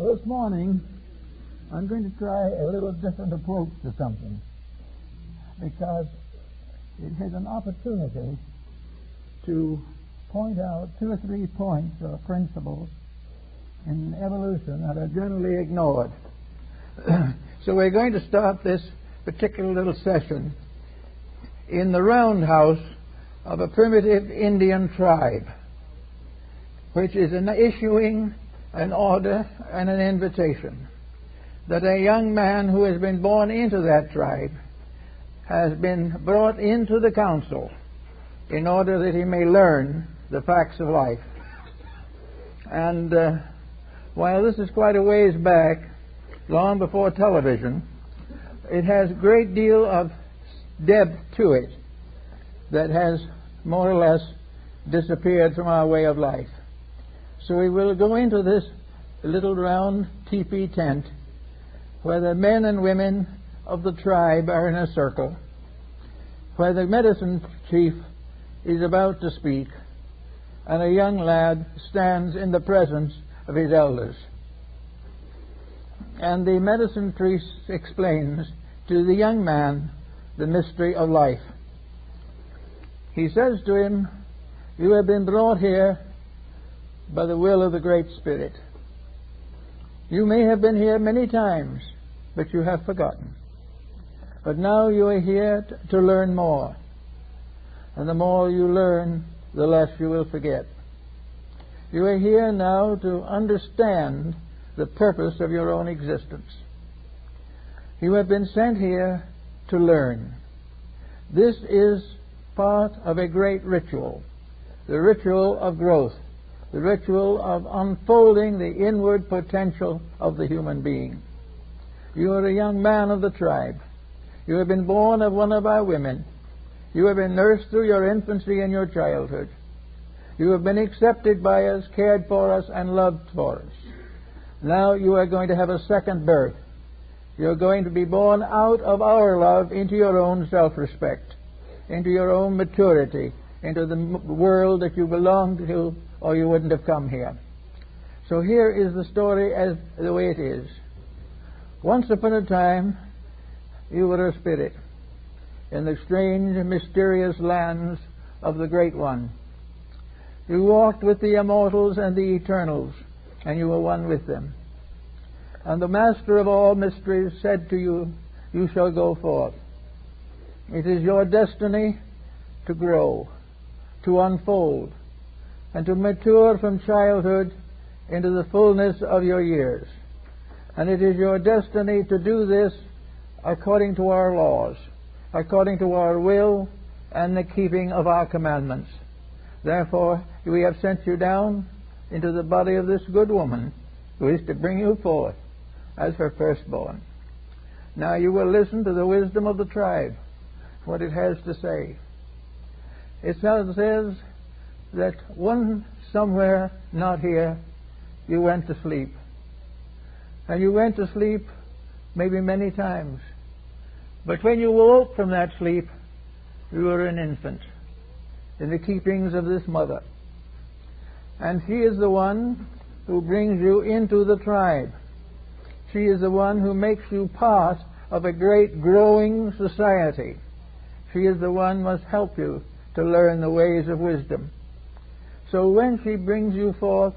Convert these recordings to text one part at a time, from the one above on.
Well, this morning I'm going to try a little different approach to something, because it has an opportunity to point out 2 or 3 points or principles in evolution that are generally ignored. So we're going to start this particular little session in the roundhouse of a primitive Indian tribe, which is issuing an order and an invitation that a young man who has been born into that tribe has been brought into the council in order that he may learn the facts of life. And while this is quite a ways back, long before television, it has a great deal of depth to it that has more or less disappeared from our way of life. So we will go into this little round teepee tent where the men and women of the tribe are in a circle, where the medicine chief is about to speak, and a young lad stands in the presence of his elders. And the medicine priest explains to the young man the mystery of life. He says to him, "You have been brought here by the will of the Great Spirit. You may have been here many times, but you have forgotten. But now you are here to learn more. And the more you learn, the less you will forget. You are here now to understand the purpose of your own existence. You have been sent here to learn. This is part of a great ritual, the ritual of growth, the ritual of unfolding the inward potential of the human being. You are a young man of the tribe. You have been born of one of our women. You have been nursed through your infancy and your childhood. You have been accepted by us, cared for us, and loved for us. Now you are going to have a second birth. You're going to be born out of our love into your own self-respect, into your own maturity, into the world that you belong to, or you wouldn't have come here." So here is the story as the way it is. Once upon a time, you were a spirit in the strange, mysterious lands of the Great One. You walked with the immortals and the eternals, and you were one with them. And the Master of all mysteries said to you, "You shall go forth. It is your destiny to grow, to unfold, and to mature from childhood into the fullness of your years. And it is your destiny to do this according to our laws, according to our will, and the keeping of our commandments. Therefore, we have sent you down into the body of this good woman, who is to bring you forth as her firstborn. Now you will listen to the wisdom of the tribe, what it has to say." It says that one somewhere not here, you went to sleep. And you went to sleep maybe many times. But when you woke from that sleep, you were an infant in the keepings of this mother. And she is the one who brings you into the tribe. She is the one who makes you part of a great growing society. She is the one who must help you to learn the ways of wisdom. So when she brings you forth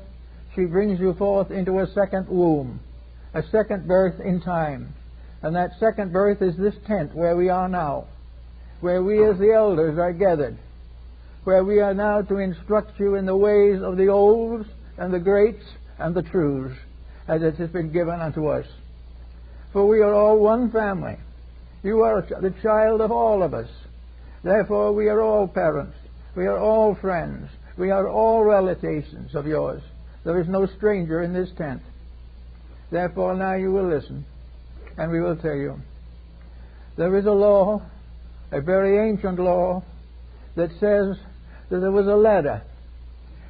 into a second womb, a second birth in time. And that second birth is this tent where we are now, where we as the elders are gathered, where we are now to instruct you in the ways of the olds and the greats and the truths, as it has been given unto us. For we are all one family. You are the child of all of us. Therefore we are all parents. We are all friends. We are all relatives of yours. There is no stranger in this tent. Therefore now you will listen, and we will tell you. There is a law, a very ancient law, that says that there was a ladder,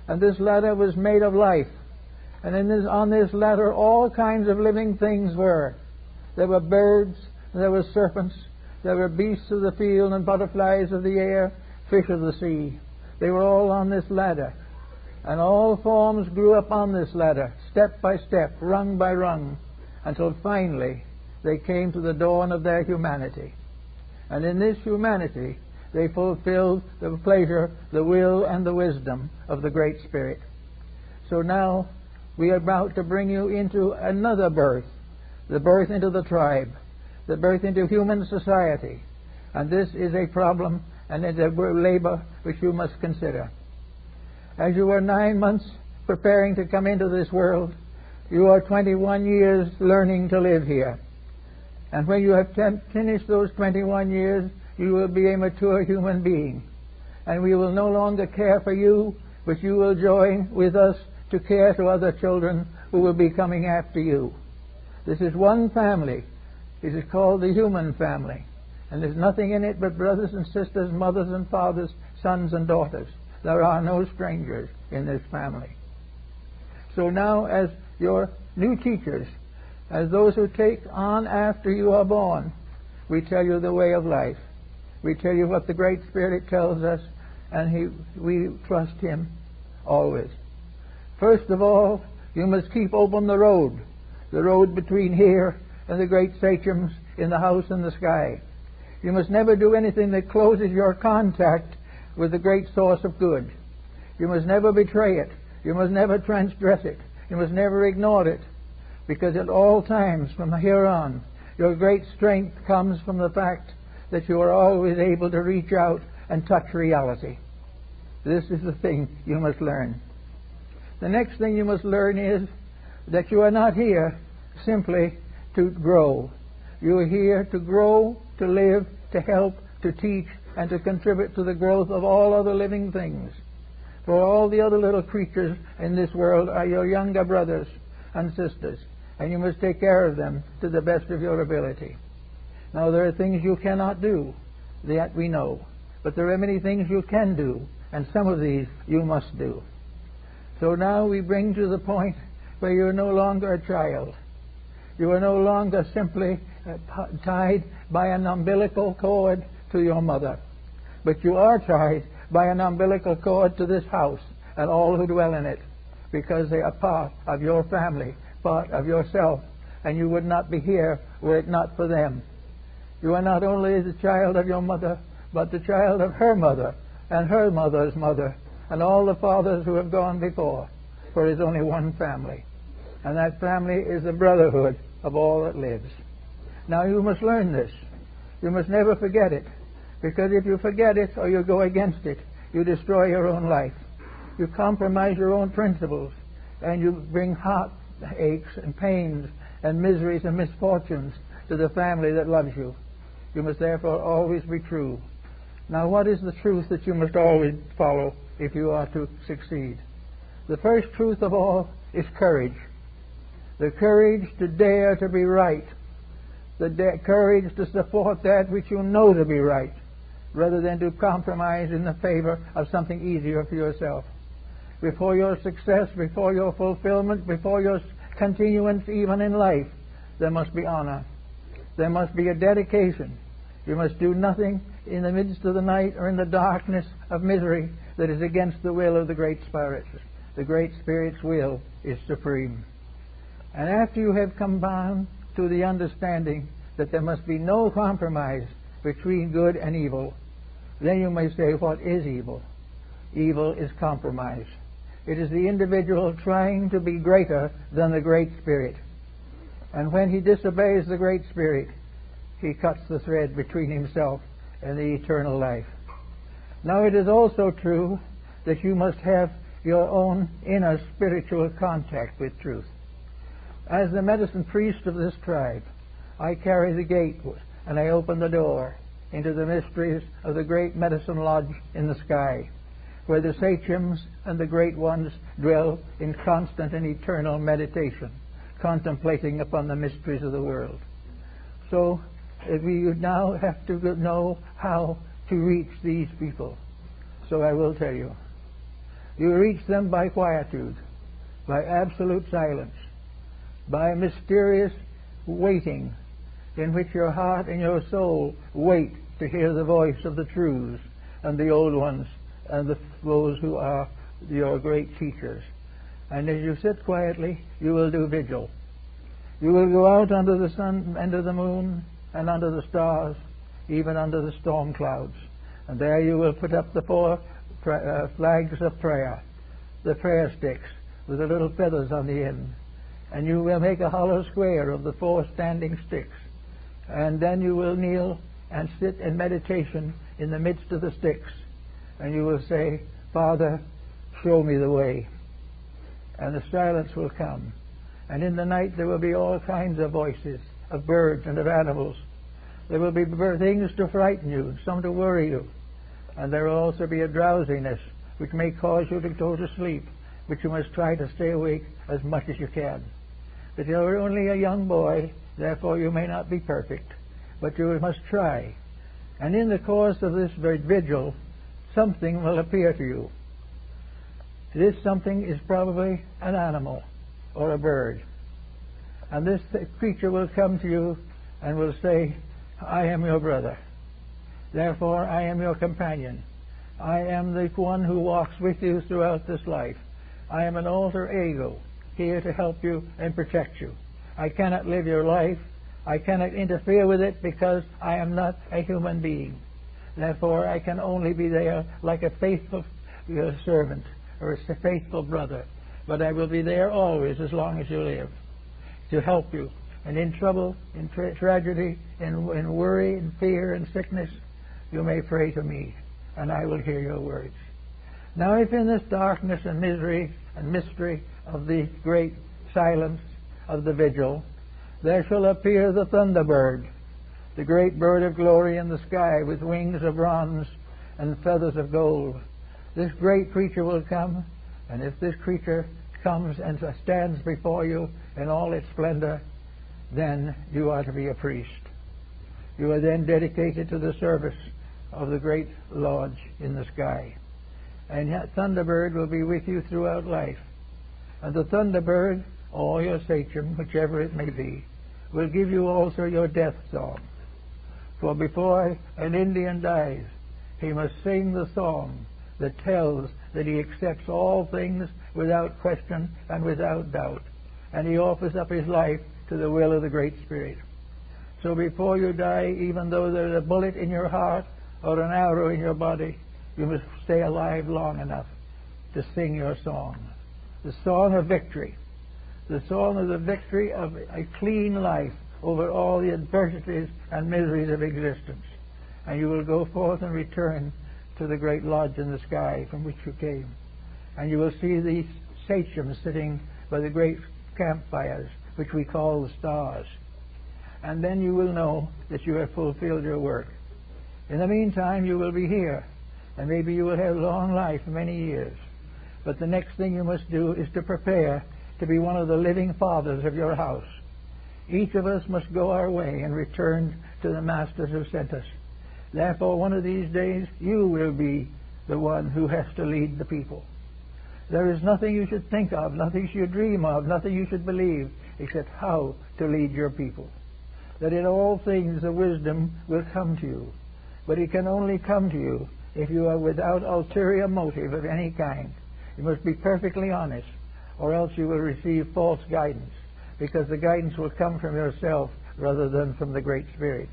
and this ladder was made of life. And on this ladder all kinds of living things were. There were birds, there were serpents, there were beasts of the field and butterflies of the air, fish of the sea. They were all on this ladder. And all forms grew up on this ladder, step by step, rung by rung, until finally they came to the dawn of their humanity. And in this humanity they fulfilled the pleasure, the will, and the wisdom of the Great Spirit. So now we are about to bring you into another birth, the birth into the tribe, the birth into human society. And this is a problem and it's a labor which you must consider. As you are 9 months preparing to come into this world, you are 21 years learning to live here. And when you have finished those 21 years, you will be a mature human being. And we will no longer care for you, but you will join with us to care to other children who will be coming after you. This is one family. It is called the human family. And there's nothing in it but brothers and sisters, mothers and fathers, sons and daughters. There are no strangers in this family. So now, as your new teachers, as those who take on after you are born, we tell you the way of life. We tell you what the Great Spirit tells us, and we trust Him always. First of all, you must keep open the road between here and the great sachems in the house in the sky. You must never do anything that closes your contact with the great source of good. You must never betray it. You must never transgress it. You must never ignore it, because at all times from here on, your great strength comes from the fact that you are always able to reach out and touch reality. This is the thing you must learn. The next thing you must learn is that you are not here simply to grow. You are here to grow, to live, to help, to teach, and to contribute to the growth of all other living things. For all the other little creatures in this world are your younger brothers and sisters, and you must take care of them to the best of your ability. Now, there are things you cannot do, that we know, but there are many things you can do, and some of these you must do. So now we bring to the point where you are no longer a child. You are no longer simply tied by an umbilical cord to your mother, but you are tied by an umbilical cord to this house and all who dwell in it, because they are part of your family, part of yourself, and you would not be here were it not for them. You are not only the child of your mother, but the child of her mother and her mother's mother and all the fathers who have gone before, for there is only one family, and that family is the brotherhood of all that lives. Now you must learn this. You must never forget it, because if you forget it or you go against it, you destroy your own life. You compromise your own principles, and you bring heartaches and pains and miseries and misfortunes to the family that loves you. You must therefore always be true. Now, what is the truth that you must always follow if you are to succeed? The first truth of all is courage. The courage to dare to be right. The courage to support that which you know to be right, rather than to compromise in the favor of something easier for yourself. Before your success, before your fulfillment, before your continuance even in life, there must be honor. There must be a dedication. You must do nothing in the midst of the night or in the darkness of misery that is against the will of the Great Spirit. The Great Spirit's will is supreme. And after you have come down to the understanding that there must be no compromise between good and evil, then you may say, what is evil? Evil is compromise. It is the individual trying to be greater than the Great Spirit. And when he disobeys the Great Spirit, he cuts the thread between himself and the eternal life. Now it is also true that you must have your own inner spiritual contact with truth. As the medicine priest of this tribe, I carry the gate and I open the door into the mysteries of the great medicine lodge in the sky, where the sachems and the great ones dwell in constant and eternal meditation, contemplating upon the mysteries of the world. So we now have to know how to reach these people. So I will tell you. You reach them by quietude, by absolute silence, by mysterious waiting, in which your heart and your soul wait to hear the voice of the truths and the old ones and those who are your great teachers. And as you sit quietly, you will do vigil. You will go out under the sun, under the moon, and under the stars, even under the storm clouds. And there you will put up the 4 flags of prayer, the prayer sticks with the little feathers on the end. And you will make a hollow square of the 4 standing sticks. And then you will kneel and sit in meditation in the midst of the sticks. And you will say, Father, show me the way. And the silence will come. And in the night there will be all kinds of voices, of birds and of animals. There will be things to frighten you, some to worry you. And there will also be a drowsiness which may cause you to go to sleep, but you must try to stay awake as much as you can. But you are only a young boy, therefore you may not be perfect, but you must try. And in the course of this vigil, something will appear to you. This something is probably an animal or a bird. And this creature will come to you and will say, I am your brother. Therefore, I am your companion. I am the one who walks with you throughout this life. I am an alter ego, here to help you and protect you. I cannot live your life. I cannot interfere with it because I am not a human being. Therefore, I can only be there like a faithful servant or a faithful brother. But I will be there always as long as you live, to help you. And in trouble, in tragedy, in worry, in fear, and sickness, you may pray to me, and I will hear your words. Now, if in this darkness and misery and mystery of the great silence of the vigil, there shall appear the thunderbird, the great bird of glory in the sky with wings of bronze and feathers of gold. This great creature will come, and if this creature comes and stands before you in all its splendor, then you are to be a priest. You are then dedicated to the service of the great lodge in the sky. And that thunderbird will be with you throughout life. And the thunderbird, or your sachem, whichever it may be, will give you also your death song. For before an Indian dies, he must sing the song that tells that he accepts all things without question and without doubt, and he offers up his life to the will of the Great Spirit. So before you die, even though there's a bullet in your heart or an arrow in your body, you must stay alive long enough to sing your song, the song of victory, the song of the victory of a clean life over all the adversities and miseries of existence. And you will go forth and return to the great lodge in the sky from which you came. And you will see these sachems sitting by the great campfires, which we call the stars. And then you will know that you have fulfilled your work. In the meantime, you will be here, and maybe you will have long life, many years. But the next thing you must do is to prepare to be one of the living fathers of your house. Each of us must go our way and return to the masters who sent us. Therefore, one of these days, you will be the one who has to lead the people. There is nothing you should think of, nothing you should dream of, nothing you should believe, except how to lead your people. That in all things the wisdom will come to you. But it can only come to you if you are without ulterior motive of any kind. You must be perfectly honest, or else you will receive false guidance, because the guidance will come from yourself rather than from the Great Spirit.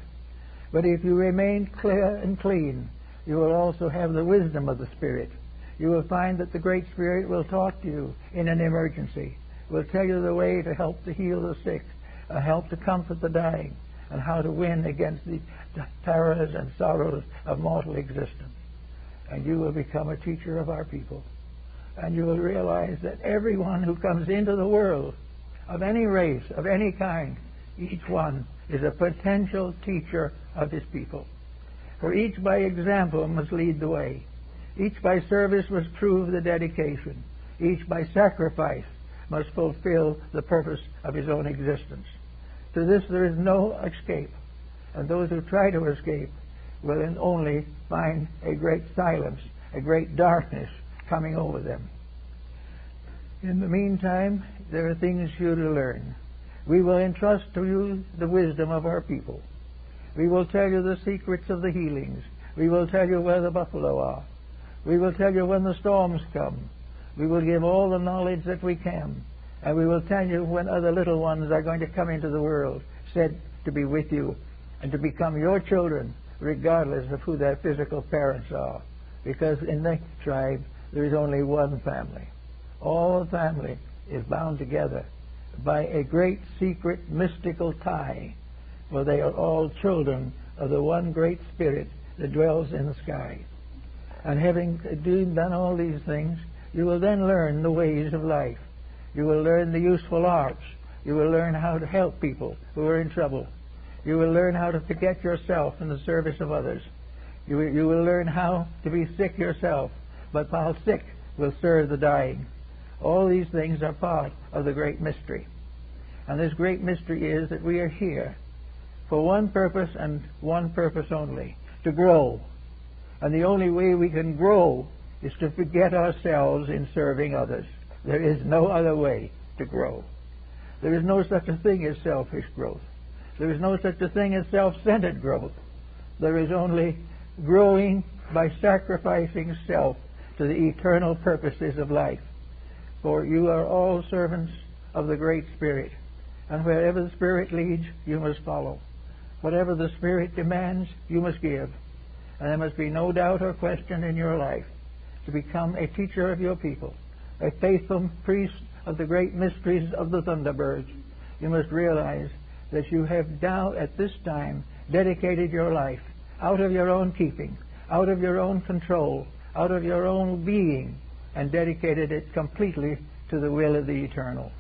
But if you remain clear and clean, you will also have the wisdom of the Spirit. You will find that the Great Spirit will talk to you in an emergency, will tell you the way to help to heal the sick, help to comfort the dying, and how to win against the terrors and sorrows of mortal existence. And you will become a teacher of our people. And you will realize that everyone who comes into the world, of any race, of any kind, each one is a potential teacher of his people. For each by example must lead the way. Each by service must prove the dedication. Each by sacrifice must fulfill the purpose of his own existence. To this there is no escape, and those who try to escape will then only find a great silence, a great darkness coming over them. In the meantime, there are things for you to learn. We will entrust to you the wisdom of our people. We will tell you the secrets of the healings. We will tell you where the buffalo are. We will tell you when the storms come. We will give all the knowledge that we can. And we will tell you when other little ones are going to come into the world, said to be with you and to become your children, regardless of who their physical parents are. Because in the tribe, there is only one family. All the family is bound together by a great secret mystical tie, for they are all children of the one great spirit that dwells in the sky. And having done all these things, you will then learn the ways of life. You will learn the useful arts. You will learn how to help people who are in trouble. You will learn how to forget yourself in the service of others. You will learn how to be sick yourself, but while sick will serve the dying. All these things are part of the great mystery. And this great mystery is that we are here for one purpose and one purpose only, to grow. And the only way we can grow is to forget ourselves in serving others. There is no other way to grow. There is no such a thing as selfish growth. There is no such a thing as self-centered growth. There is only growing by sacrificing self to the eternal purposes of life. For you are all servants of the Great Spirit, and wherever the Spirit leads, you must follow. Whatever the Spirit demands, you must give. And there must be no doubt or question in your life to become a teacher of your people, a faithful priest of the great mysteries of the Thunderbirds. You must realize that you have now at this time dedicated your life out of your own keeping, out of your own control, out of your own being, and dedicated it completely to the will of the eternal.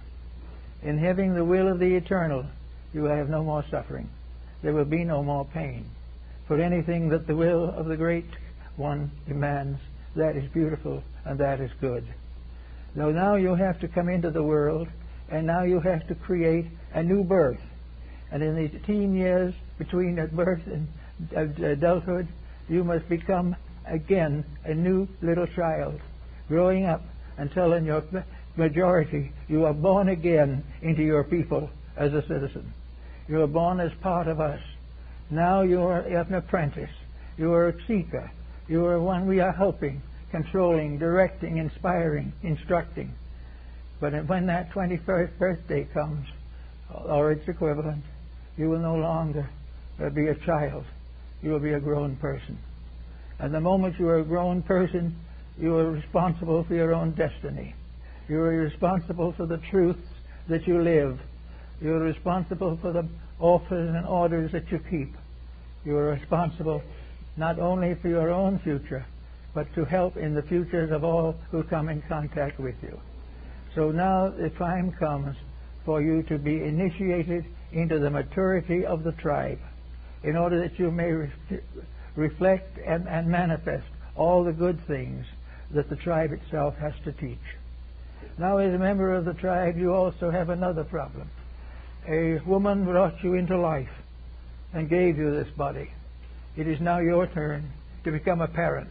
In having the will of the eternal, you will have no more suffering. There will be no more pain. For anything that the will of the Great One demands, that is beautiful and that is good. Though now you have to come into the world, and now you have to create a new birth. And in the teen years between birth and adulthood, you must become again a new little child, growing up until in your majority you are born again into your people as a citizen. You are born as part of us. Now you are an apprentice. You are a seeker. You are one we are helping, controlling, directing, inspiring, instructing. But when that 21st birthday comes, or its equivalent, you will no longer be a child. You will be a grown person. And the moment you are a grown person, you are responsible for your own destiny. You are responsible for the truths that you live. You are responsible for the offers and orders that you keep. You are responsible not only for your own future, but to help in the futures of all who come in contact with you. So now the time comes for you to be initiated into the maturity of the tribe, in order that you may reflect and manifest all the good things that the tribe itself has to teach. Now, as a member of the tribe, you also have another problem. A woman brought you into life and gave you this body. It is now your turn to become a parent.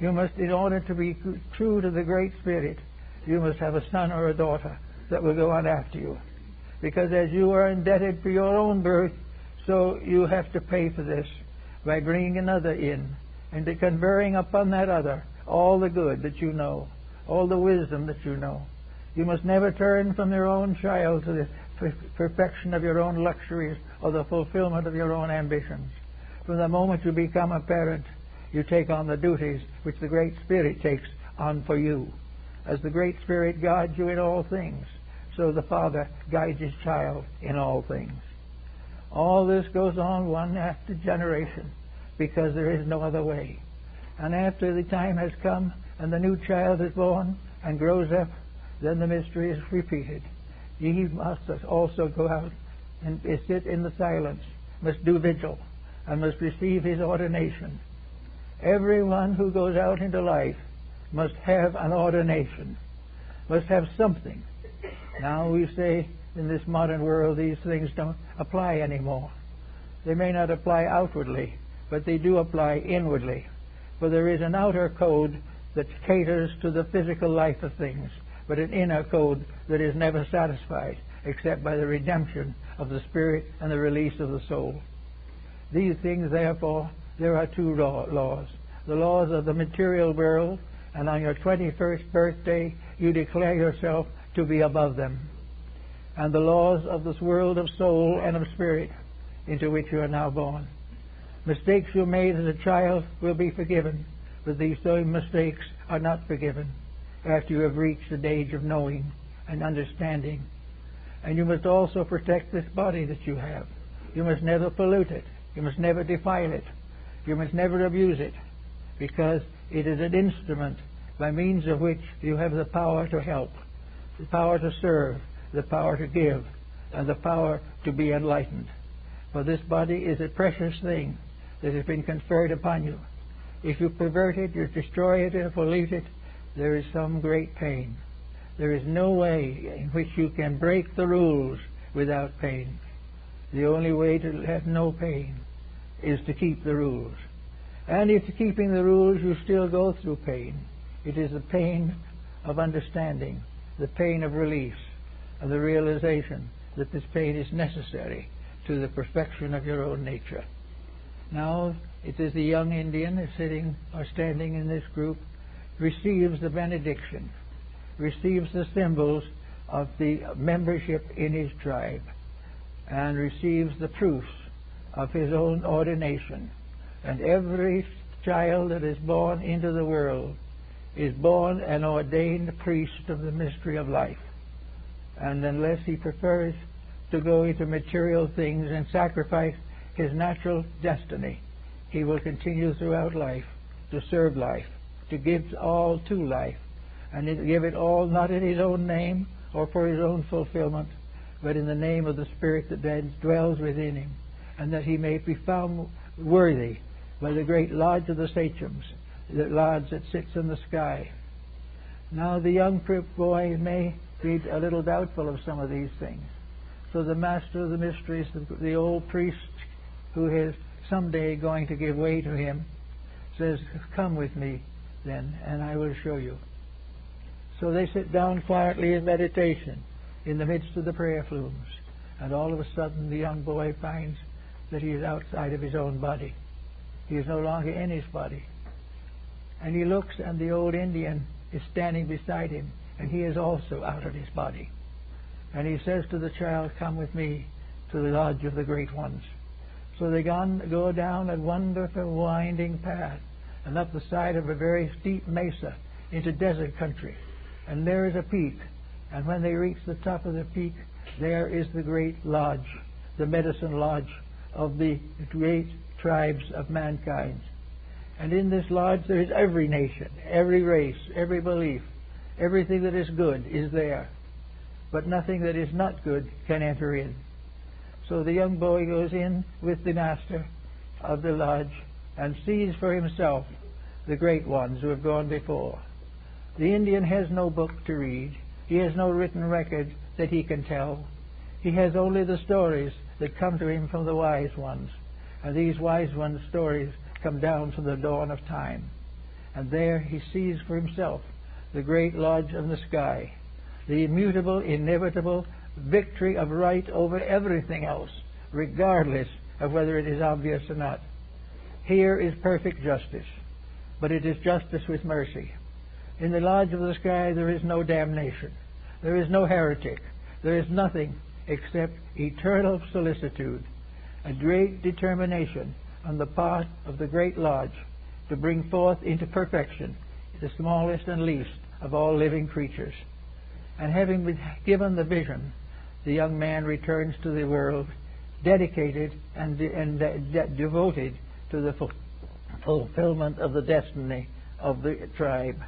You must, in order to be true to the Great Spirit, you must have a son or a daughter that will go on after you. Because as you are indebted for your own birth, so you have to pay for this by bringing another in and conferring upon that other all the good that you know, all the wisdom that you know. You must never turn from your own child to the perfection of your own luxuries or the fulfillment of your own ambitions. From the moment you become a parent, you take on the duties which the Great Spirit takes on for you. As the Great Spirit guides you in all things, so the Father guides his child in all things. All this goes on one after generation, because there is no other way. And after the time has come and the new child is born and grows up, then the mystery is repeated. He must also go out and sit in the silence, must do vigil, and must receive his ordination. Everyone who goes out into life must have an ordination, must have something. Now we say in this modern world these things don't apply anymore. They may not apply outwardly, but they do apply inwardly. For there is an outer code that caters to the physical life of things, but an inner code that is never satisfied except by the redemption of the spirit and the release of the soul. These things, therefore, there are two laws. The laws of the material world and on your 21st birthday you declare yourself to be above them. And the laws of this world of soul and of spirit into which you are now born. Mistakes you made as a child will be forgiven, but these same mistakes are not forgiven after you have reached the age of knowing and understanding. And you must also protect this body that you have. You must never pollute it. You must never defile it. You must never abuse it, because it is an instrument by means of which you have the power to help, the power to serve, the power to give, and the power to be enlightened. For this body is a precious thing that has been conferred upon you. If you pervert it, you destroy it, or pollute it, there is some great pain. There is no way in which you can break the rules without pain. The only way to have no pain is to keep the rules. And if keeping the rules you still go through pain, it is the pain of understanding, the pain of release, and the realization that this pain is necessary to the perfection of your own nature. Now it is the young Indian who is sitting or standing in this group, receives the benediction, receives the symbols of the membership in his tribe, and receives the proofs of his own ordination. And every child that is born into the world is born an ordained priest of the mystery of life. And unless he prefers to go into material things and sacrifice his natural destiny, he will continue throughout life to serve life, to give all to life, and to give it all not in his own name or for his own fulfillment, but in the name of the Spirit that dwells within him, and that he may be found worthy by the great Lodge of the Sachems, the lodge that sits in the sky. Now the young boy may be a little doubtful of some of these things. So the master of the mysteries, the old priest who is someday going to give way to him, says, "Come with me then, and I will show you." So they sit down quietly in meditation in the midst of the prayer flumes, and all of a sudden the young boy finds that he is outside of his own body. He is no longer in his body. And he looks, and the old Indian is standing beside him, and he is also out of his body. And he says to the child, "Come with me to the lodge of the great ones." So they go down a wonderful winding path and up the side of a very steep mesa into desert country. And there is a peak. And when they reach the top of the peak, there is the great lodge, the medicine lodge of the great tribes of mankind. And in this lodge there is every nation, every race, every belief, everything that is good is there. But nothing that is not good can enter in. So the young boy goes in with the master of the lodge and sees for himself the great ones who have gone before. The Indian has no book to read. He has no written record that he can tell. He has only the stories that come to him from the wise ones. And these wise ones' stories come down from the dawn of time. And there he sees for himself the great lodge of the sky, the immutable, inevitable victory of right over everything else, regardless of whether it is obvious or not. Here is perfect justice, but it is justice with mercy. In the lodge of the sky there is no damnation. There is no heretic. There is nothing except eternal solicitude, a great determination on the part of the great lodge to bring forth into perfection the smallest and least of all living creatures. And having been given the vision, the young man returns to the world dedicated and devoted to the fulfillment of the destiny of the tribe.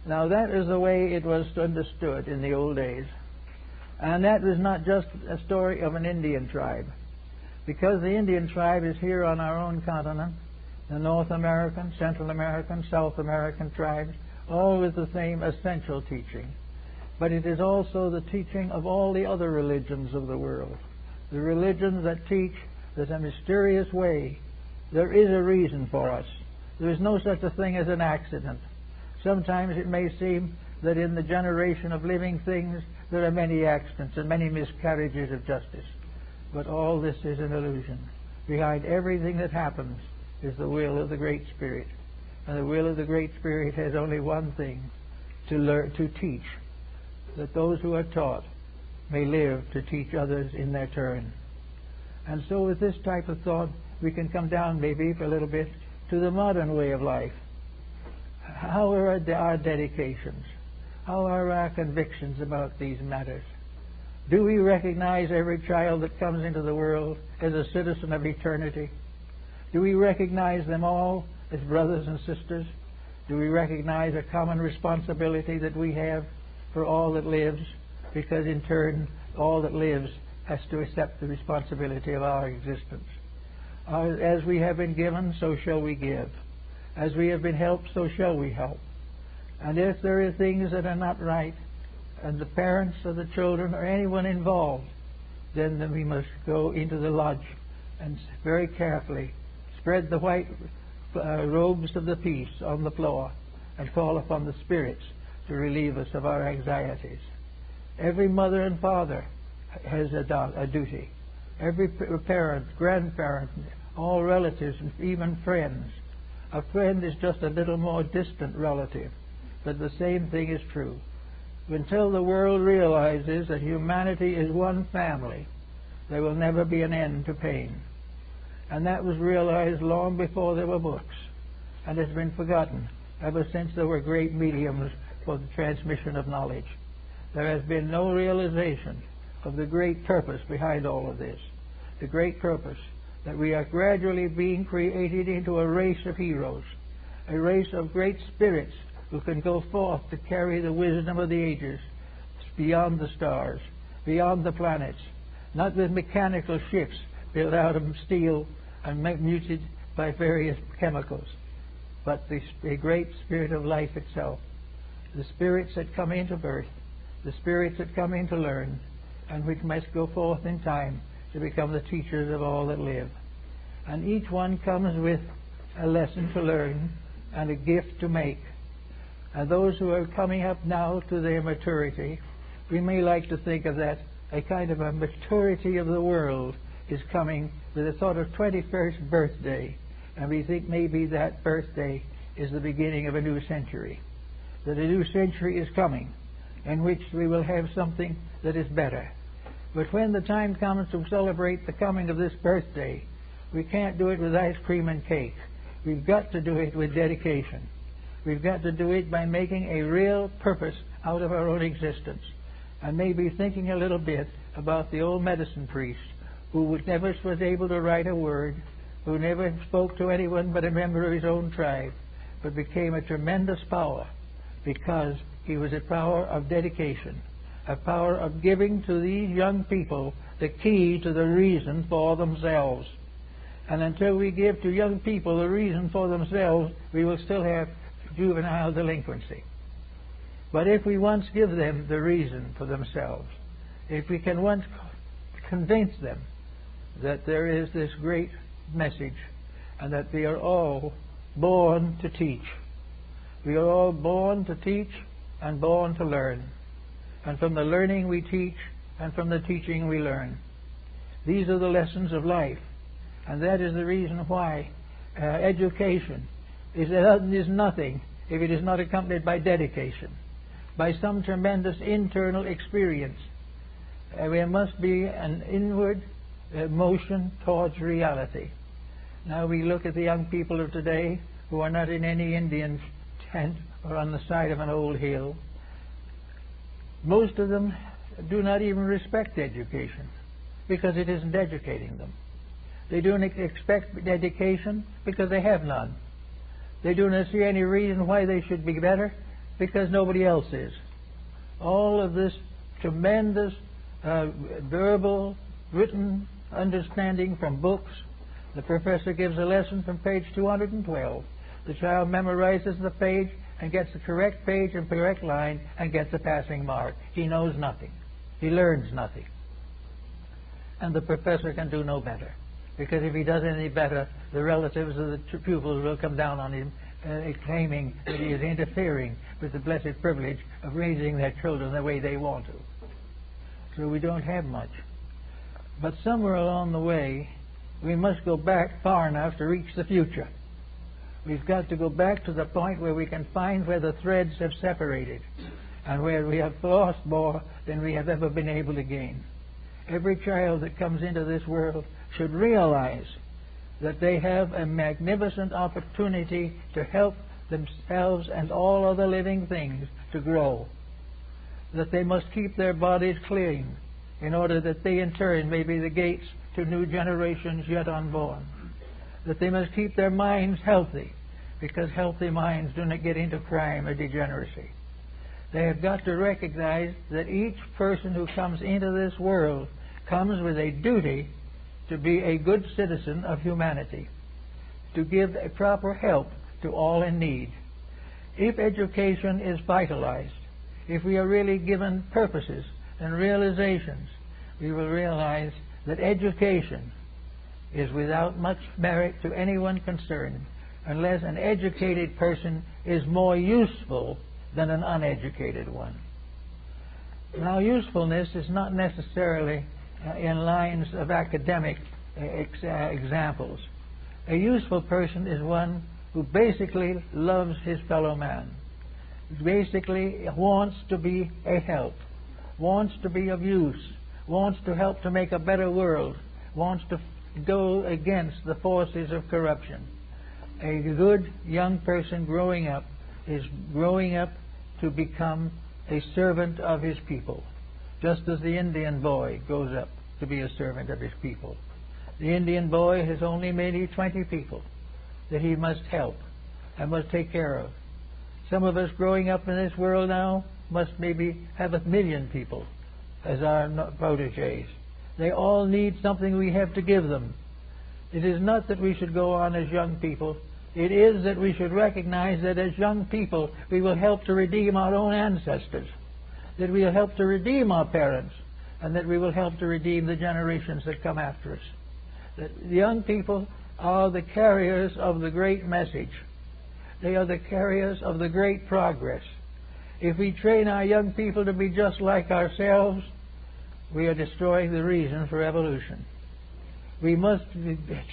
Now that is the way it was understood in the old days. And that was not just a story of an Indian tribe. Because the Indian tribe is here on our own continent, the North American, Central American, South American tribes, all with the same essential teaching. But it is also the teaching of all the other religions of the world. The religions that teach that in a mysterious way there is a reason for us. There is no such a thing as an accident. Sometimes it may seem that in the generation of living things there are many accidents and many miscarriages of justice. But all this is an illusion. Behind everything that happens is the will of the Great Spirit. And the will of the Great Spirit has only one thing, to learn, to teach, that those who are taught may live to teach others in their turn. And so with this type of thought, we can come down maybe for a little bit to the modern way of life. How are our dedications? How are our convictions about these matters? Do we recognize every child that comes into the world as a citizen of eternity? Do we recognize them all as brothers and sisters? Do we recognize a common responsibility that we have for all that lives? Because in turn, all that lives has to accept the responsibility of our existence. As we have been given, so shall we give. As we have been helped, so shall we help. And if there are things that are not right, and the parents or the children or anyone involved, then we must go into the lodge and very carefully spread the white robes of the peace on the floor and call upon the spirits to relieve us of our anxieties. Every mother and father has a duty. Every parent, grandparent, all relatives, and even friends. A friend is just a little more distant relative, but the same thing is true. Until the world realizes that humanity is one family, there will never be an end to pain. And that was realized long before there were books, and has been forgotten ever since there were great mediums for the transmission of knowledge. There has been no realization of the great purpose behind all of this. The great purpose that we are gradually being created into a race of heroes, a race of great spirits who can go forth to carry the wisdom of the ages beyond the stars, beyond the planets, not with mechanical ships built out of steel and mutated by various chemicals, but the great spirit of life itself, the spirits that come into birth, the spirits that come in to learn, and which must go forth in time to become the teachers of all that live. And each one comes with a lesson to learn and a gift to make. And those who are coming up now to their maturity, we may like to think of that a kind of a maturity of the world is coming with a sort of 21st birthday. And we think maybe that birthday is the beginning of a new century. That a new century is coming in which we will have something that is better. But when the time comes to celebrate the coming of this birthday, we can't do it with ice cream and cake. We've got to do it with dedication. We've got to do it by making a real purpose out of our own existence. And maybe thinking a little bit about the old medicine priest who never was able to write a word, who never spoke to anyone but a member of his own tribe, but became a tremendous power because he was a power of dedication, a power of giving to these young people the key to the reason for themselves. And until we give to young people the reason for themselves, we will still have juvenile delinquency. But if we once give them the reason for themselves, if we can once convince them that there is this great message and that we are all born to teach. We are all born to teach and born to learn. And from the learning we teach, and from the teaching we learn. These are the lessons of life. And that is the reason why education is nothing if it is not accompanied by dedication, by some tremendous internal experience. There must be an inward motion towards reality. Now we look at the young people of today who are not in any Indian tent or on the side of an old hill. Most of them do not even respect education because it isn't educating them. They don't expect education because they have none. They do not see any reason why they should be better because nobody else is. All of this tremendous verbal, written understanding from books. The professor gives a lesson from page 212. The child memorizes the page and gets the correct page and correct line and gets a passing mark. He knows nothing. He learns nothing. And the professor can do no better. Because if he does any better, the relatives of the pupils will come down on him claiming that he is interfering with the blessed privilege of raising their children the way they want to. So we don't have much. But somewhere along the way, we must go back far enough to reach the future. We've got to go back to the point where we can find where the threads have separated and where we have lost more than we have ever been able to gain. Every child that comes into this world should realize that they have a magnificent opportunity to help themselves and all other living things to grow. That they must keep their bodies clean in order that they in turn may be the gates to new generations yet unborn. That they must keep their minds healthy, because healthy minds do not get into crime or degeneracy. They have got to recognize that each person who comes into this world comes with a duty to be a good citizen of humanity, to give a proper help to all in need. If education is vitalized, if we are really given purposes and realizations, we will realize that education is without much merit to anyone concerned unless an educated person is more useful than an uneducated one. Now, usefulness is not necessarily in lines of academic examples. A useful person is one who basically loves his fellow man, basically wants to be a help, wants to be of use, wants to help to make a better world, wants to go against the forces of corruption. A good young person growing up is growing up to become a servant of his people, just as the Indian boy grows up to be a servant of his people. The Indian boy has only maybe 20 people that he must help and must take care of. Some of us growing up in this world now must maybe have 1 million people as our protégés. They all need something we have to give them. It is not that we should go on as young people. It is that we should recognize that as young people we will help to redeem our own ancestors, that we will help to redeem our parents, and that we will help to redeem the generations that come after us. That the young people are the carriers of the great message. They are the carriers of the great progress. If we train our young people to be just like ourselves, we are destroying the reason for evolution. We must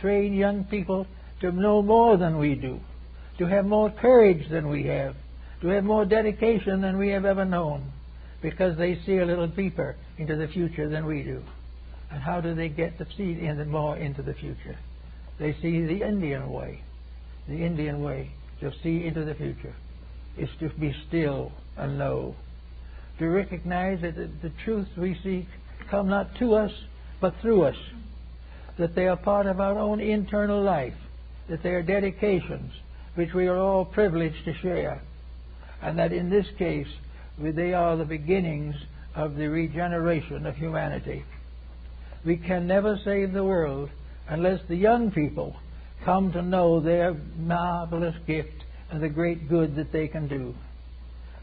train young people to know more than we do, to have more courage than we have, to have more dedication than we have ever known, because they see a little deeper into the future than we do. And how do they get to see more into the future? They see the Indian way. The Indian way to see into the future is to be still and know, to recognize that the truth we seek come not to us but through us, that they are part of our own internal life, that they are dedications which we are all privileged to share, and that in this case they are the beginnings of the regeneration of humanity. We can never save the world unless the young people come to know their marvelous gift and the great good that they can do.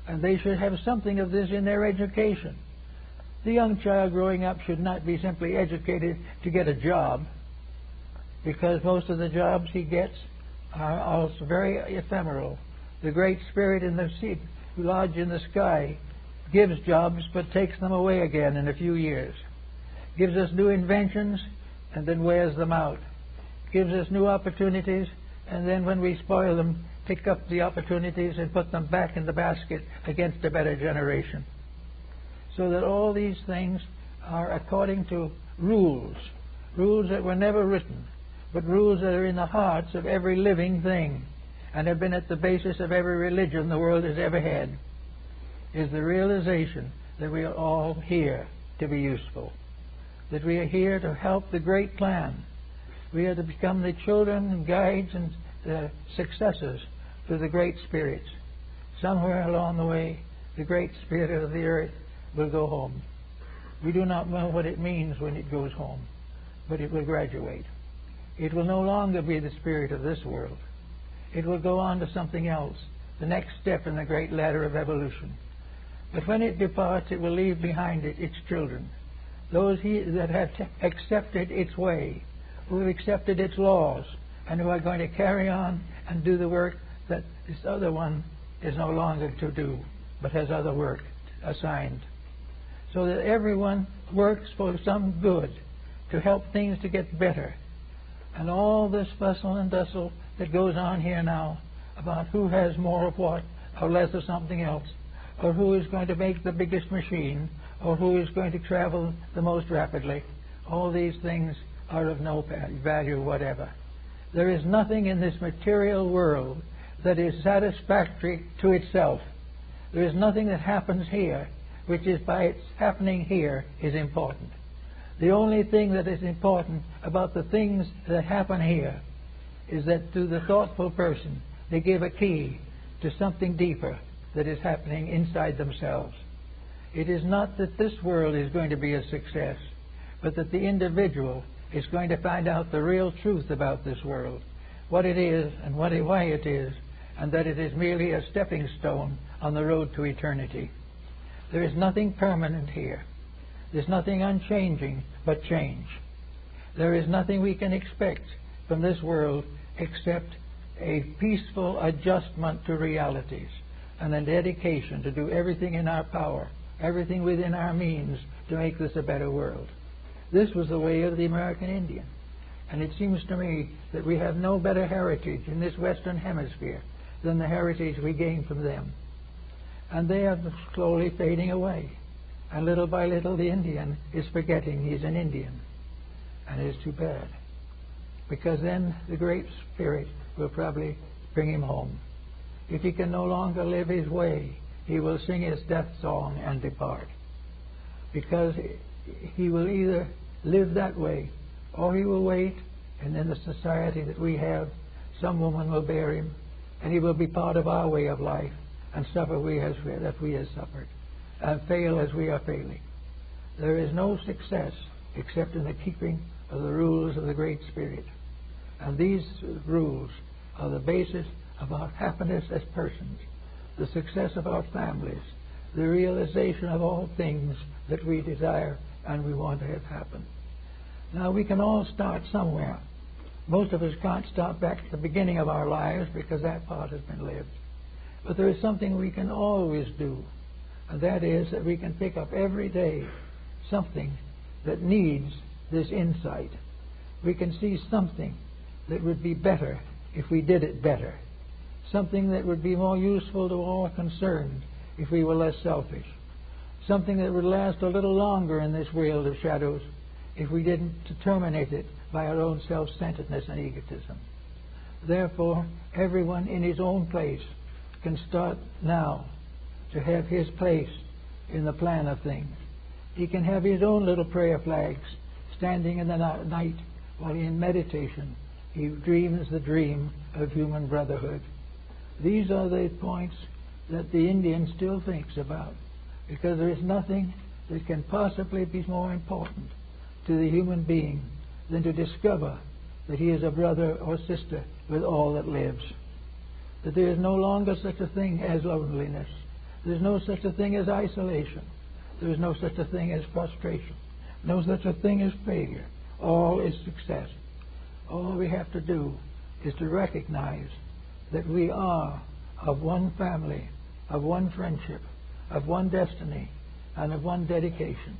And they should have something of this in their education. The young child growing up should not be simply educated to get a job, because most of the jobs he gets are also very ephemeral. The Great Spirit in the sea, lodge in the sky, gives jobs but takes them away again in a few years. Gives us new inventions and then wears them out. Gives us new opportunities, and then when we spoil them, pick up the opportunities and put them back in the basket against a better generation. So that all these things are according to rules that were never written, but rules that are in the hearts of every living thing and have been at the basis of every religion the world has ever had, is the realization that we are all here to be useful, that we are here to help the great plan. We are to become the children and guides and the successors to the Great Spirits. Somewhere along the way, the Great Spirit of the earth will go home. We do not know what it means when it goes home, but it will graduate. It will no longer be the spirit of this world. It will go on to something else, the next step in the great ladder of evolution. But when it departs, it will leave behind it its children, those that have accepted its way, who have accepted its laws, and who are going to carry on and do the work that this other one is no longer to do, but has other work assigned. So that everyone works for some good, to help things to get better. And all this bustle and bustle that goes on here now about who has more of what or less of something else, or who is going to make the biggest machine, or who is going to travel the most rapidly. All these things are of no value whatever. There is nothing in this material world that is satisfactory to itself. There is nothing that happens here which is by its happening here is important. The only thing that is important about the things that happen here is that to the thoughtful person they give a key to something deeper that is happening inside themselves. It is not that this world is going to be a success, but that the individual is going to find out the real truth about this world, what it is and why it is, and that it is merely a stepping stone on the road to eternity. There is nothing permanent here. There's nothing unchanging but change. There is nothing we can expect from this world except a peaceful adjustment to realities and a dedication to do everything in our power, everything within our means to make this a better world. This was the way of the American Indian. And it seems to me that we have no better heritage in this Western Hemisphere than the heritage we gained from them. And they are slowly fading away. And little by little the Indian is forgetting he's an Indian. And it is too bad. Because then the Great Spirit will probably bring him home. If he can no longer live his way, he will sing his death song and depart. Because he will either live that way, or he will wait, and in the society that we have, some woman will bear him, and he will be part of our way of life, and suffer that we have suffered, and fail as we are failing. There is no success except in the keeping of the rules of the Great Spirit. And these rules are the basis of our happiness as persons, the success of our families, the realization of all things that we desire and we want to have happen. Now, we can all start somewhere. Most of us can't start back at the beginning of our lives because that part has been lived. But there is something we can always do, and that is that we can pick up every day something that needs this insight. We can see something that would be better if we did it better, something that would be more useful to all concerned if we were less selfish, something that would last a little longer in this world of shadows if we didn't terminate it by our own self-centeredness and egotism. Therefore, everyone in his own place can start now to have his place in the plan of things. He can have his own little prayer flags standing in the night while in meditation he dreams the dream of human brotherhood. These are the points that the Indian still thinks about, because there is nothing that can possibly be more important to the human being than to discover that he is a brother or sister with all that lives. That there is no longer such a thing as loneliness. There is no such a thing as isolation. There is no such a thing as frustration. No such a thing as failure. All is success. All we have to do is to recognize that we are of one family, of one friendship, of one destiny, and of one dedication.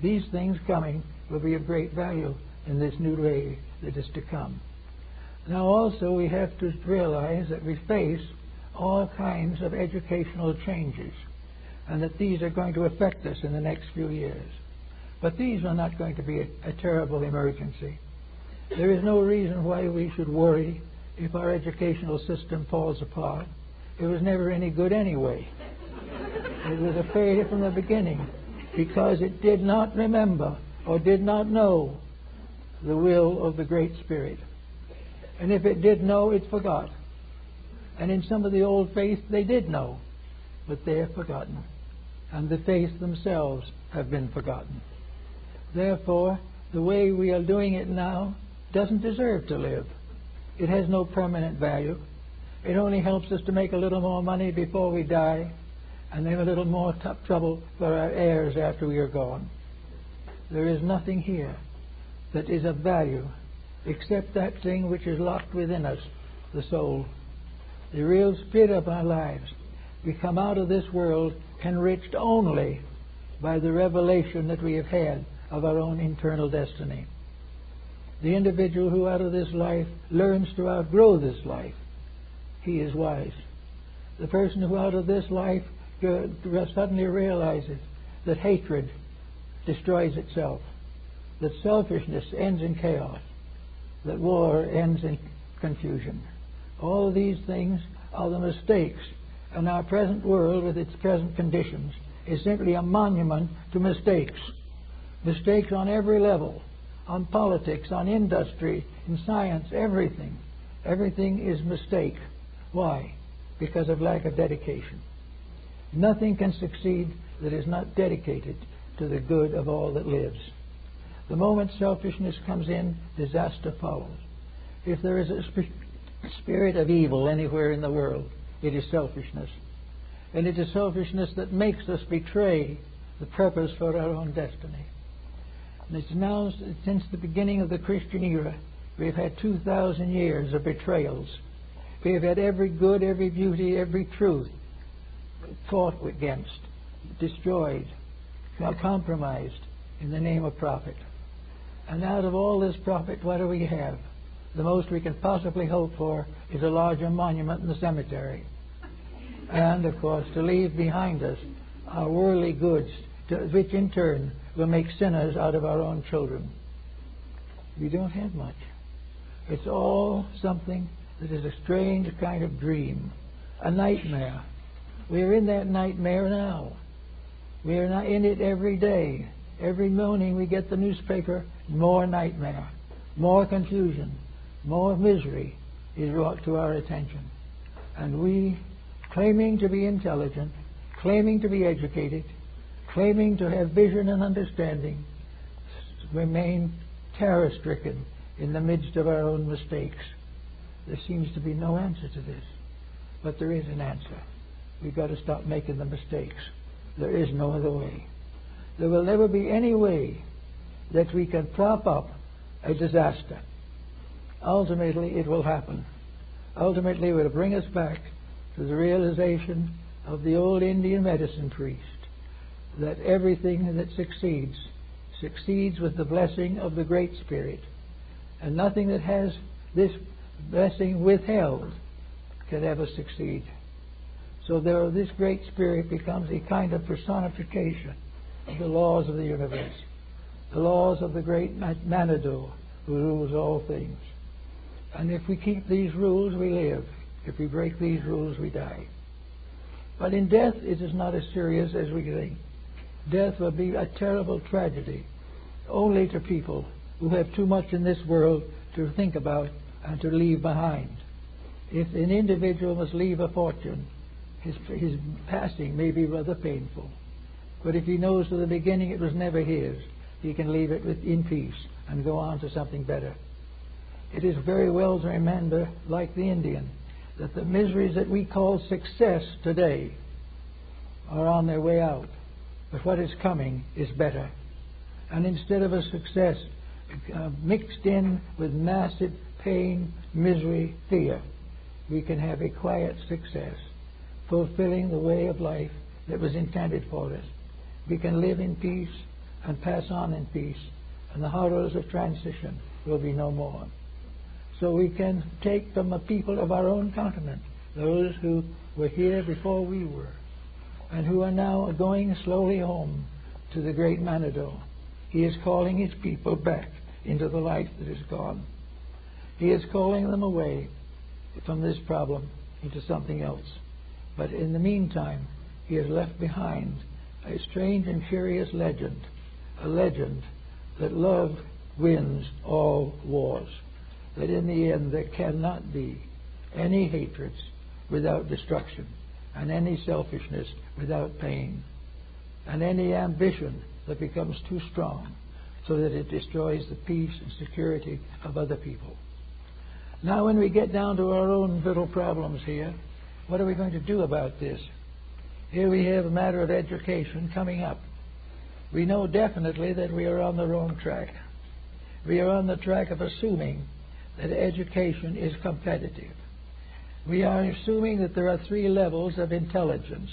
These things coming will be of great value in this new day that is to come. Now also we have to realize that we face all kinds of educational changes, and that these are going to affect us in the next few years. But these are not going to be a terrible emergency. There is no reason why we should worry if our educational system falls apart. It was never any good anyway. It was a failure from the beginning because it did not remember or did not know the will of the Great Spirit. And if it did know, it forgot. And in some of the old faiths they did know, but they have forgotten. And the faiths themselves have been forgotten. Therefore, the way we are doing it now doesn't deserve to live. It has no permanent value. It only helps us to make a little more money before we die, and then a little more trouble for our heirs after we are gone. There is nothing here that is of value except that thing which is locked within us, the soul. The real spirit of our lives. We come out of this world enriched only by the revelation that we have had of our own internal destiny. The individual who out of this life learns to outgrow this life, he is wise. The person who out of this life suddenly realizes that hatred destroys itself, that selfishness ends in chaos, that war ends in confusion. All of these things are the mistakes, and our present world with its present conditions is simply a monument to mistakes. Mistakes on every level, on politics, on industry, in science, everything. Everything is mistake. Why? Because of lack of dedication. Nothing can succeed that is not dedicated to the good of all that lives. The moment selfishness comes in, disaster follows. If there is a spirit of evil anywhere in the world, it is selfishness. And it is selfishness that makes us betray the purpose for our own destiny. And it's now, since the beginning of the Christian era, we've had 2,000 years of betrayals. We have had every good, every beauty, every truth fought against, destroyed, compromised in the name of profit. And out of all this profit, what do we have? The most we can possibly hope for is a larger monument in the cemetery. And, of course, to leave behind us our worldly goods, which in turn will make sinners out of our own children. We don't have much. It's all something that is a strange kind of dream, a nightmare. We're in that nightmare now. We're not in it every day. Every morning we get the newspaper, more nightmare, more confusion, more misery is brought to our attention. And we, claiming to be intelligent, claiming to be educated, claiming to have vision and understanding, remain terror-stricken in the midst of our own mistakes. There seems to be no answer to this. But there is an answer. We've got to stop making the mistakes. There is no other way. There will never be any way that we can prop up a disaster. Ultimately, it will happen. Ultimately, it will bring us back to the realization of the old Indian medicine priest, that everything that succeeds with the blessing of the Great Spirit, and nothing that has this blessing withheld can ever succeed. So this Great Spirit becomes a kind of personification of the laws of the universe, the laws of the great Manado who rules all things. And if we keep these rules, we live. If we break these rules, we die. But in death, it is not as serious as we think. Death will be a terrible tragedy only to people who have too much in this world to think about and to leave behind. If an individual must leave a fortune, his passing may be rather painful. But if he knows from the beginning it was never his, he can leave it in peace and go on to something better. It is very well to remember, like the Indian, that the miseries that we call success today are on their way out. But what is coming is better. And instead of a success mixed in with massive pain, misery, fear, we can have a quiet success, fulfilling the way of life that was intended for us. We can live in peace and pass on in peace, and the horrors of transition will be no more. So we can take from the people of our own continent, those who were here before we were, and who are now going slowly home to the great Manado. He is calling his people back into the life that is gone. He is calling them away from this problem into something else. But in the meantime, he has left behind a strange and curious legend, a legend that love wins all wars, that in the end there cannot be any hatreds without destruction, and any selfishness without pain, and any ambition that becomes too strong so that it destroys the peace and security of other people. Now when we get down to our own little problems here, what are we going to do about this? Here we have a matter of education coming up. We know definitely that we are on the wrong track. We are on the track of assuming that education is competitive. We are assuming that there are 3 levels of intelligence.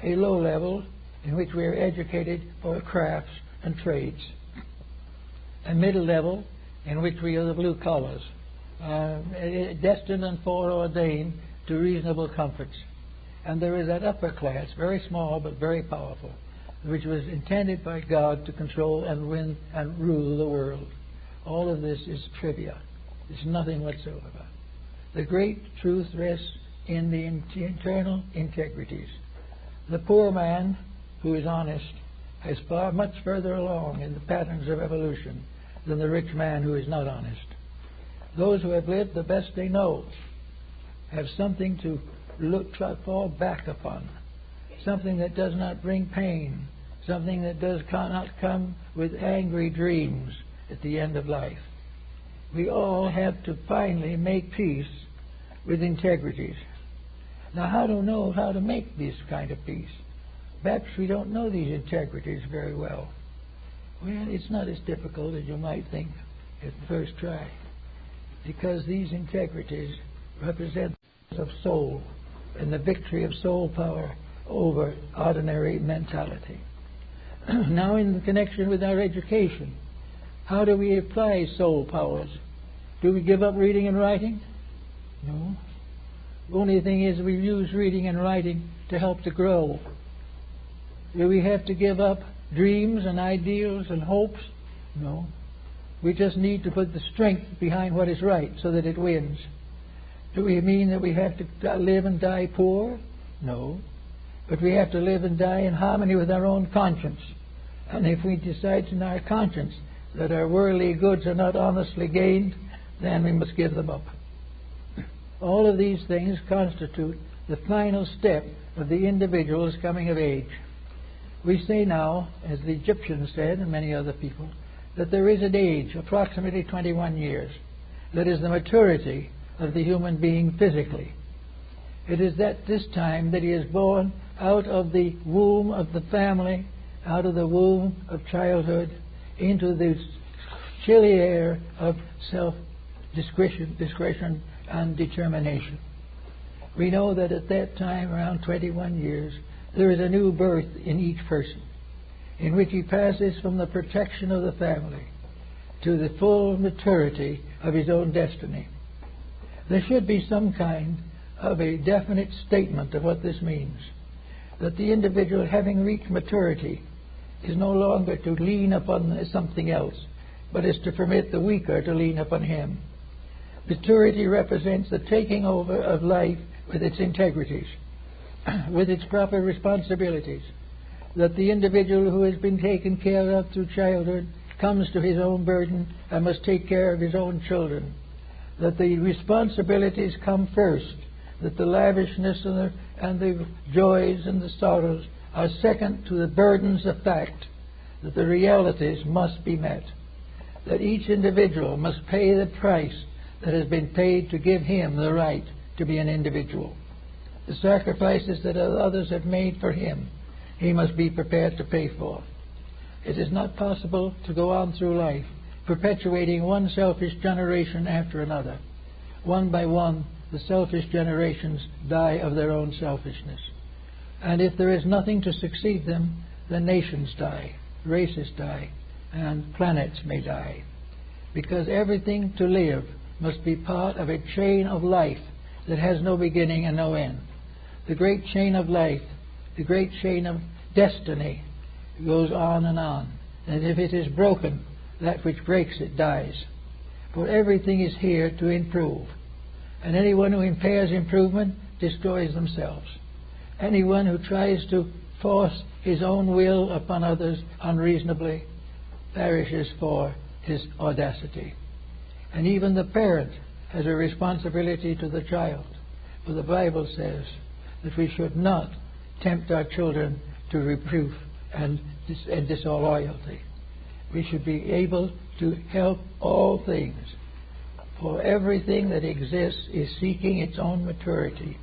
A low level in which we are educated for crafts and trades. A middle level in which we are the blue collars, destined and foreordained to reasonable comforts. And there is that upper class, very small but very powerful, which was intended by God to control and win and rule the world. All of this is trivia. It's nothing whatsoever. The great truth rests in the internal integrities. The poor man who is honest is far much further along in the patterns of evolution than the rich man who is not honest. Those who have lived the best they know have something to fall back upon, something that does not bring pain, something that does not come with angry dreams at the end of life. We all have to finally make peace with integrities. Now, how do we know how to make this kind of peace? Perhaps we don't know these integrities very well. Well, it's not as difficult as you might think at the first try, because these integrities represent of soul and the victory of soul power over ordinary mentality. Now, in connection with our education, how do we apply soul powers? Do we give up reading and writing? No. The only thing is we use reading and writing to help to grow. Do we have to give up dreams and ideals and hopes? No. We just need to put the strength behind what is right so that it wins. Do we mean that we have to live and die poor? No. But we have to live and die in harmony with our own conscience. And if we decide in our conscience that our worldly goods are not honestly gained, then we must give them up. All of these things constitute the final step of the individual's coming of age. We say now, as the Egyptians said and many other people, that there is an age, approximately 21 years, that is the maturity of the human being physically. It is at this time that he is born out of the womb of the family, out of the womb of childhood, into the chilly air of self-discretion and determination. We know that at that time, around 21 years, there is a new birth in each person, in which he passes from the protection of the family to the full maturity of his own destiny. There should be some kind of a definite statement of what this means, that the individual, having reached maturity, is no longer to lean upon something else, but is to permit the weaker to lean upon him. Maturity represents the taking over of life with its integrities, with its proper responsibilities, that the individual who has been taken care of through childhood comes to his own burden and must take care of his own children, that the responsibilities come first, that the lavishness and the joys and the sorrows are second to the burdens of fact, that the realities must be met, that each individual must pay the price that has been paid to give him the right to be an individual. The sacrifices that others have made for him, he must be prepared to pay for. It is not possible to go on through life perpetuating one selfish generation after another. One by one, the selfish generations die of their own selfishness. And if there is nothing to succeed them, then nations die, races die, and planets may die. Because everything to live must be part of a chain of life that has no beginning and no end. The great chain of life, the great chain of destiny goes on, and if it is broken, that which breaks it dies. For everything is here to improve, and anyone who impairs improvement destroys themselves. Anyone who tries to force his own will upon others unreasonably perishes for his audacity. And even the parent has a responsibility to the child. For the Bible says that we should not tempt our children to reproof and disloyalty. We should be able to help all things. For everything that exists is seeking its own maturity,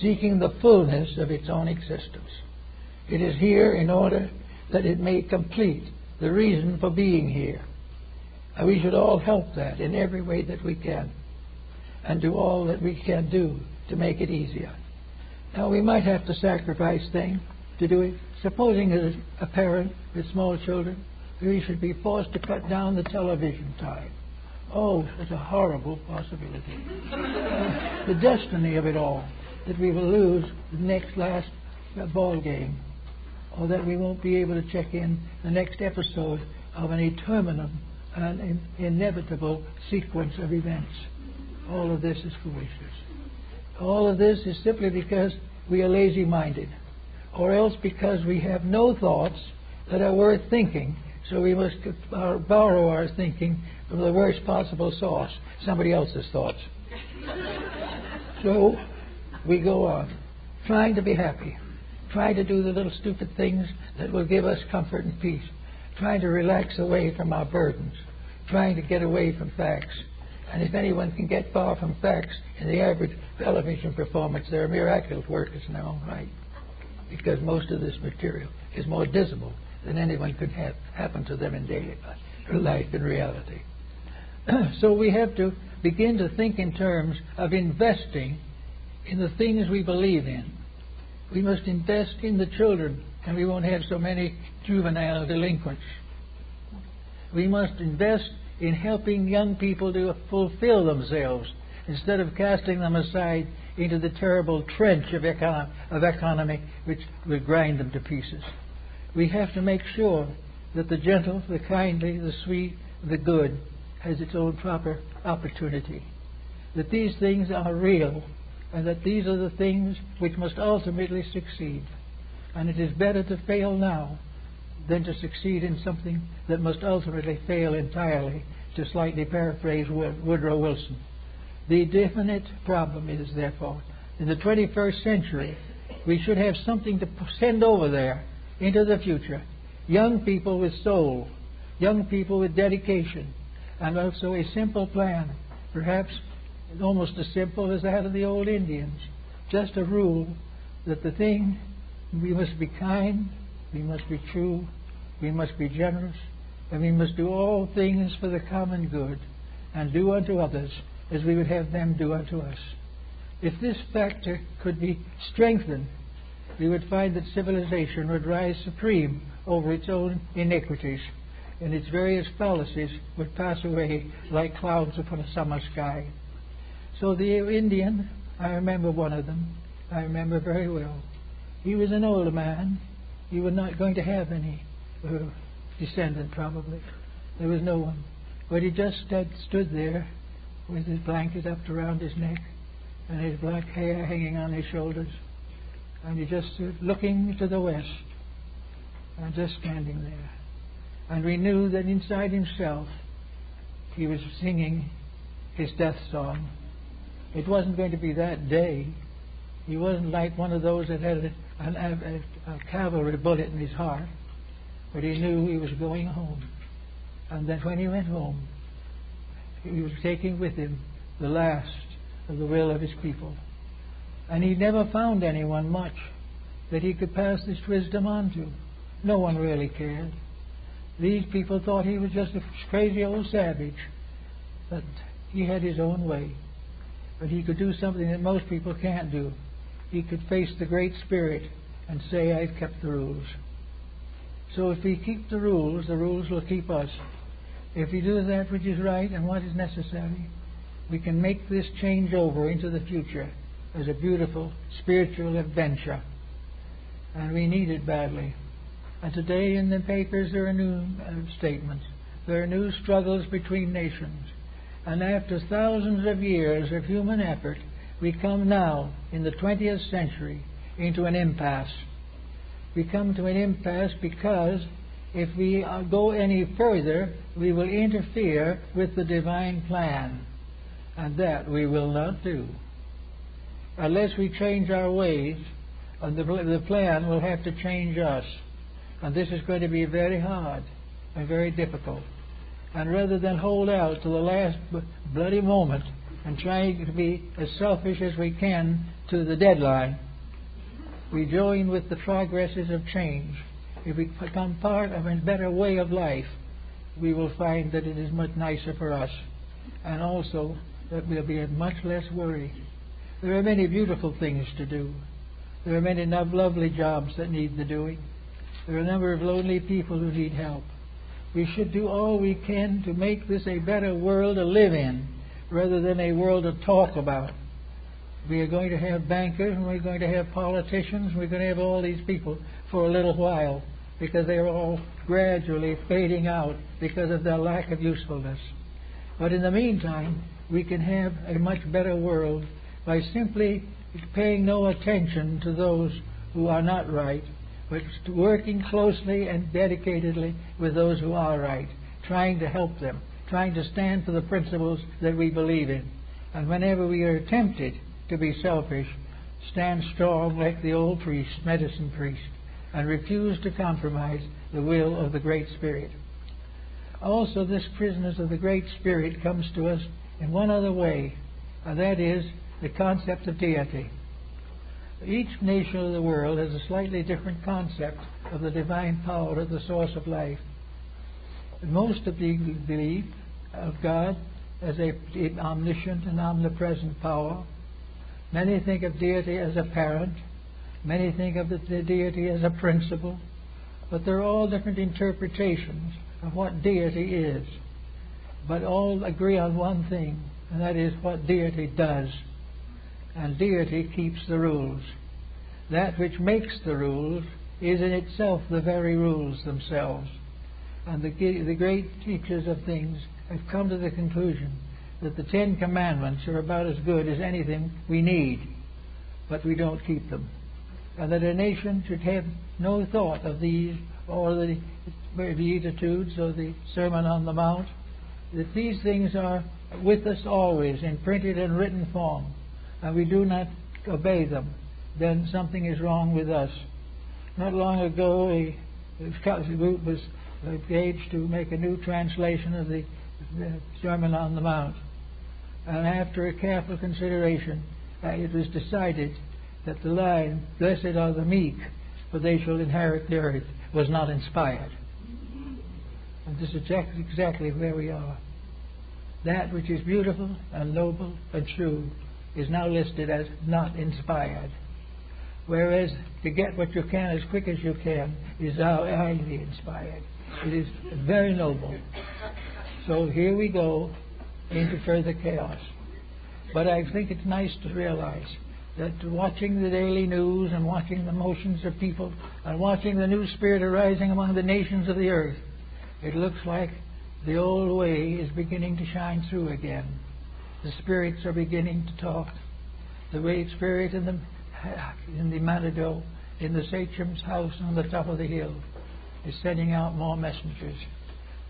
seeking the fullness of its own existence. It is here in order that it may complete the reason for being here. And we should all help that in every way that we can, and do all that we can do to make it easier. Now, we might have to sacrifice things to do it. Supposing as a parent with small children, we should be forced to cut down the television time, Oh, it's a horrible possibility. The destiny of it all, that we will lose the last ball game, or that we won't be able to check in the next episode of an interminable and inevitable sequence of events. All of this is foolishness. All of this is simply because we are lazy-minded, or else because we have no thoughts that are worth thinking, so we must borrow our thinking from the worst possible source, somebody else's thoughts. So we go on, trying to be happy, trying to do the little stupid things that will give us comfort and peace, trying to relax away from our burdens, trying to get away from facts. And if anyone can get far from facts in the average television performance, they're miraculous workers in their own right, because most of this material is more dismal than anyone could have happen to them in daily life in reality. So we have to begin to think in terms of investing in the things we believe in. We must invest in the children, and we won't have so many juvenile delinquents. We must invest in helping young people to fulfill themselves instead of casting them aside into the terrible trench of economy which will grind them to pieces. We have to make sure that the gentle, the kindly, the sweet, the good has its own proper opportunity, that these things are real, and that these are the things which must ultimately succeed. And it is better to fail now than to succeed in something that must ultimately fail entirely, to slightly paraphrase Woodrow Wilson. The definite problem is, therefore, in the 21st century, we should have something to send over there into the future. Young people with soul, young people with dedication, and also a simple plan, perhaps almost as simple as that of the old Indians. Just a rule that the thing, we must be kind, we must be true, we must be generous, and we must do all things for the common good, and do unto others as we would have them do unto us. If this factor could be strengthened, we would find that civilization would rise supreme over its own iniquities, and its various fallacies would pass away like clouds upon a summer sky. So the Indian, I remember one of them, I remember very well. He was an older man. He was not going to have any descendant, probably. There was no one. But he just stood there with his blanket up around his neck and his black hair hanging on his shoulders. And he just stood looking to the west and just standing there. And we knew that inside himself he was singing his death song. It wasn't going to be that day. He wasn't like one of those that had a cavalry bullet in his heart. But he knew he was going home. And that when he went home, he was taking with him the last of the will of his people. And he never found anyone much that he could pass this wisdom on to. No one really cared. These people thought he was just a crazy old savage. But he had his own way. But he could do something that most people can't do. He could face the Great Spirit and say, I've kept the rules. So if we keep the rules will keep us. If we do that which is right and what is necessary, we can make this change over into the future as a beautiful spiritual adventure. And we need it badly. And today in the papers there are new statements. There are new struggles between nations. And after thousands of years of human effort, we come now, in the 20th century, into an impasse. We come to an impasse because if we go any further, we will interfere with the divine plan. And that we will not do. Unless we change our ways, and the plan will have to change us. And this is going to be very hard and very difficult. And rather than hold out to the last bloody moment and try to be as selfish as we can to the deadline, we join with the progresses of change. If we become part of a better way of life, we will find that it is much nicer for us. And also that we'll be in much less worry. There are many beautiful things to do. There are many lovely jobs that need the doing. There are a number of lonely people who need help. We should do all we can to make this a better world to live in, rather than a world to talk about. We are going to have bankers, and we're going to have politicians, and we're going to have all these people for a little while, because they're all gradually fading out because of their lack of usefulness. But in the meantime, we can have a much better world by simply paying no attention to those who are not right, but working closely and dedicatedly with those who are right, trying to help them, trying to stand for the principles that we believe in. And whenever we are tempted to be selfish, stand strong like the old priest, medicine priest, and refuse to compromise the will of the Great Spirit. Also, this prisoners of the Great Spirit comes to us in one other way, and that is the concept of deity. Each nation of the world has a slightly different concept of the divine power of the source of life. Most of the believe of God as an omniscient and omnipresent power. Many think of deity as a parent. Many think of the deity as a principle. But they're all different interpretations of what deity is. But all agree on one thing, and that is what deity does. And deity keeps the rules. That which makes the rules is in itself the very rules themselves. And the great teachers of things have come to the conclusion that the 10 Commandments are about as good as anything we need, but we don't keep them. And that a nation should have no thought of these, or the Beatitudes, or the Sermon on the Mount, that these things are with us always in printed and written form, and we do not obey them, then something is wrong with us. Not long ago, a group was engaged to make a new translation of the Sermon on the Mount. And after a careful consideration, it was decided that the line, "Blessed are the meek, for they shall inherit the earth," was not inspired. And this is exactly where we are. That which is beautiful and noble and true is now listed as not inspired. Whereas to get what you can as quick as you can is highly inspired. It is very noble. So here we go into further chaos. But I think it's nice to realize that watching the daily news and watching the motions of people and watching the new spirit arising among the nations of the earth, it looks like the old way is beginning to shine through again. The spirits are beginning to talk. The great spirit in the Manado, in the sachem's house on the top of the hill, is sending out more messengers.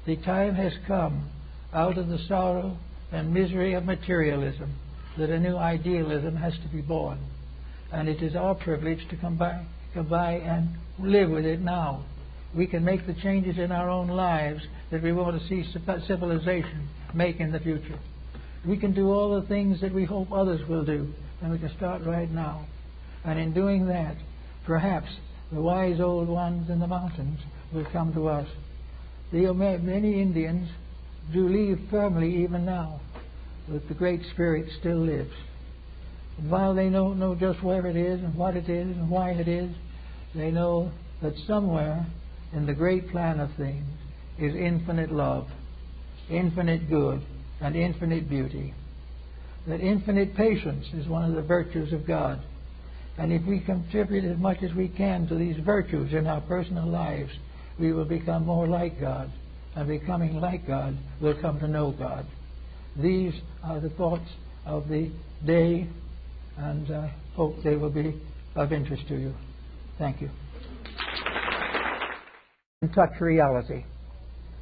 The time has come, out of the sorrow and misery of materialism, that a new idealism has to be born. And it is our privilege to come by and live with it now. We can make the changes in our own lives that we want to see civilization make in the future. We can do all the things that we hope others will do, and we can start right now. And in doing that, perhaps the wise old ones in the mountains will come to us. Many Indians do believe firmly even now that the Great Spirit still lives. And while they don't know just where it is and what it is and why it is, they know that somewhere in the great plan of things is infinite love, infinite good, and infinite beauty. That infinite patience is one of the virtues of God. And if we contribute as much as we can to these virtues in our personal lives, we will become more like God. And becoming like God, we'll come to know God. These are the thoughts of the day, and I hope they will be of interest to you. Thank you. Touch reality.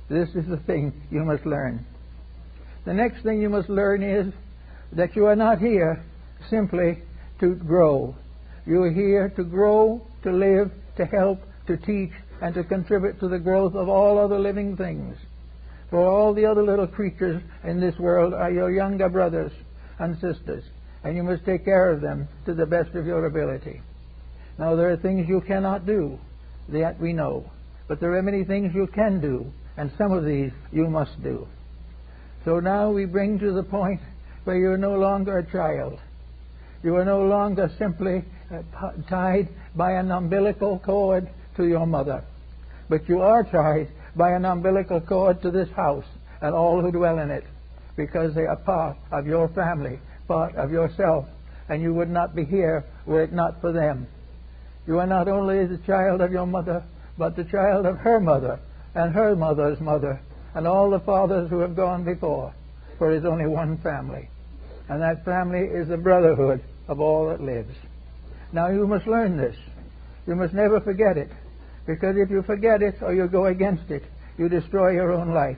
This is the thing you must learn. The next thing you must learn is that you are not here simply to grow. You are here to grow, to live, to help, to teach, and to contribute to the growth of all other living things. For all the other little creatures in this world are your younger brothers and sisters, and you must take care of them to the best of your ability. Now, there are things you cannot do, that we know, but there are many things you can do, and some of these you must do. So now we bring to the point where you are no longer a child. You are no longer simply tied by an umbilical cord to your mother, but you are tied by an umbilical cord to this house and all who dwell in it, because they are part of your family, part of yourself, and you would not be here were it not for them. You are not only the child of your mother, but the child of her mother and her mother's mother and all the fathers who have gone before, for there is only one family, and that family is the brotherhood of all that lives. Now you must learn this. You must never forget it, because if you forget it or you go against it, you destroy your own life.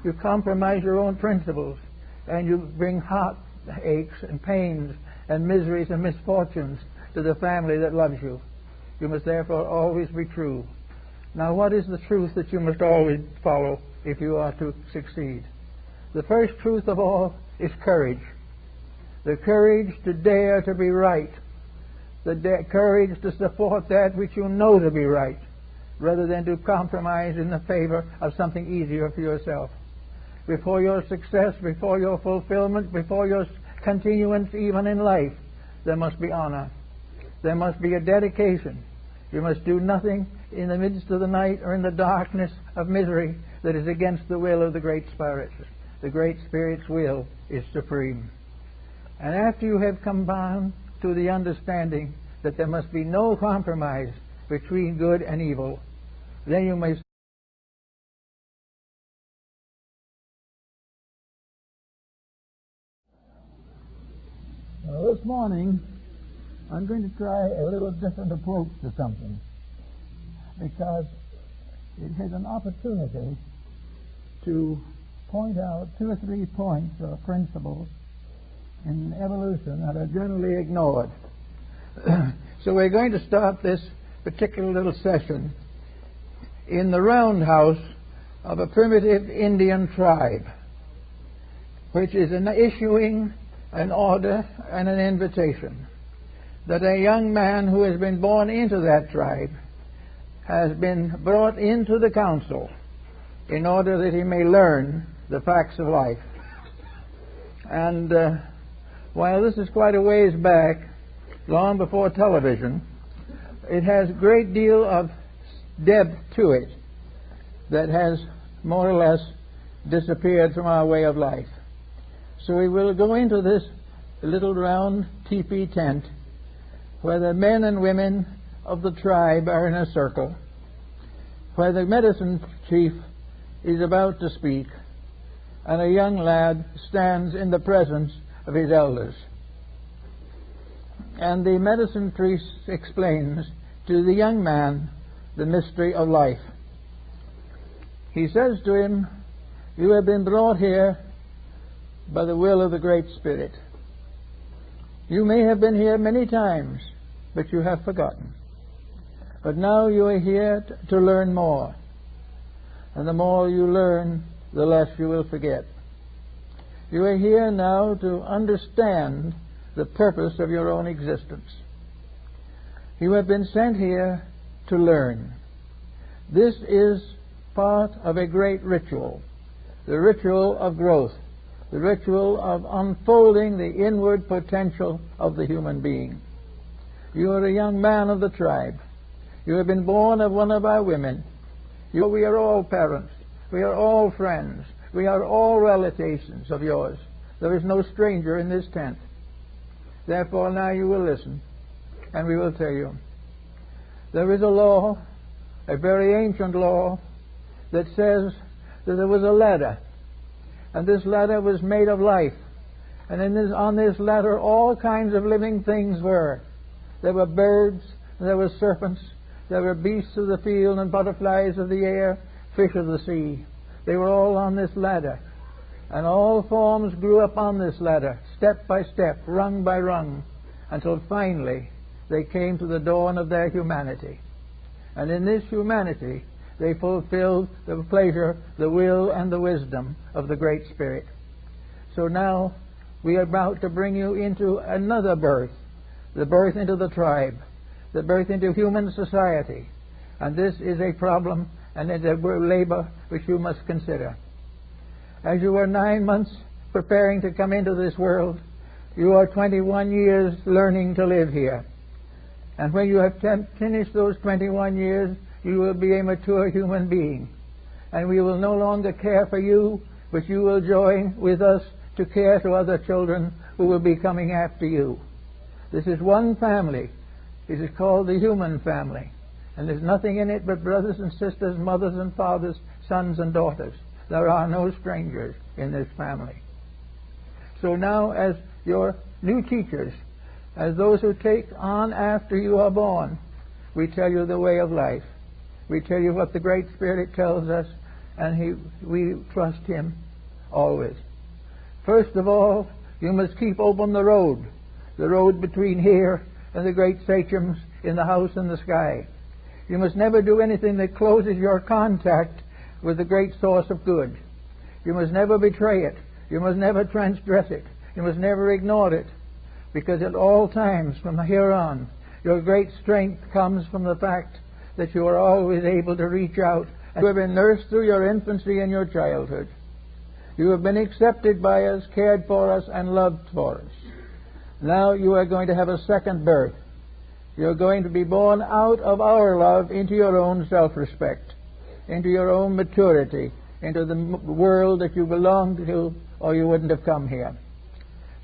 You compromise your own principles, and you bring heartaches and pains and miseries and misfortunes to the family that loves you. You must therefore always be true. Now, what is the truth that you must always follow if you are to succeed? The first truth of all is courage. The courage to dare to be right. The courage to support that which you know to be right, rather than to compromise in the favor of something easier for yourself. Before your success, before your fulfillment, before your continuance even in life, there must be honor. There must be a dedication. You must do nothing in the midst of the night or in the darkness of misery that is against the will of the Great Spirit. The Great Spirit's will is supreme. And after you have come down to the understanding that there must be no compromise between good and evil, then you may this morning I'm going to try a little different approach to something, because it has an opportunity to point out 2 or 3 points or principles in evolution that are generally ignored. So we're going to start this particular little session in the roundhouse of a primitive Indian tribe, which is issuing an order and an invitation that a young man who has been born into that tribe has been brought into the council in order that he may learn the facts of life. And while this is quite a ways back, long before television, it has a great deal of depth to it that has more or less disappeared from our way of life. So we will go into this little round teepee tent where the men and women of the tribe are in a circle, where the medicine chief is about to speak, and a young lad stands in the presence of his elders. And the medicine priest explains to the young man the mystery of life. He says to him, "You have been brought here by the will of the Great Spirit. You may have been here many times, but you have forgotten. But now you are here to learn more. And the more you learn, the less you will forget. You are here now to understand the purpose of your own existence. You have been sent here to learn. This is part of a great ritual, the ritual of growth, the ritual of unfolding the inward potential of the human being. You are a young man of the tribe. You have been born of one of our women. We are all parents. We are all friends. We are all relatives of yours. There is no stranger in this tent. Therefore, now you will listen, and we will tell you. There is a law, a very ancient law, that says that there was a ladder, and this ladder was made of life. And on this ladder, all kinds of living things were. There were birds, there were serpents, there were beasts of the field and butterflies of the air, fish of the sea. They were all on this ladder. And all forms grew up on this ladder, step by step, rung by rung, until finally they came to the dawn of their humanity. And in this humanity, they fulfilled the pleasure, the will, and the wisdom of the Great Spirit. So now we are about to bring you into another birth, the birth into the tribe, the birth into human society. And this is a problem and it's a labor which you must consider. As you are 9 months preparing to come into this world, you are 21 years learning to live here. And when you have finished those 21 years, you will be a mature human being. and we will no longer care for you, but you will join with us to care to other children who will be coming after you. This is one family. It is called the human family. And there's nothing in it but brothers and sisters, mothers and fathers, sons and daughters. There are no strangers in this family. So now, as your new teachers, as those who take on after you are born, we tell you the way of life. We tell you what the Great Spirit tells us, and we trust Him always. First of all, you must keep open the road between here and the great sachems in the house in the sky. You must never do anything that closes your contact with the great source of good. You must never betray it. You must never transgress it. You must never ignore it, because at all times from here on, your great strength comes from the fact that you are always able to reach out. You have been nursed through your infancy and your childhood. You have been accepted by us, cared for us, and loved for us. Now you are going to have a second birth. You're going to be born out of our love into your own self-respect, into your own maturity, into the world that you belong to, or you wouldn't have come here.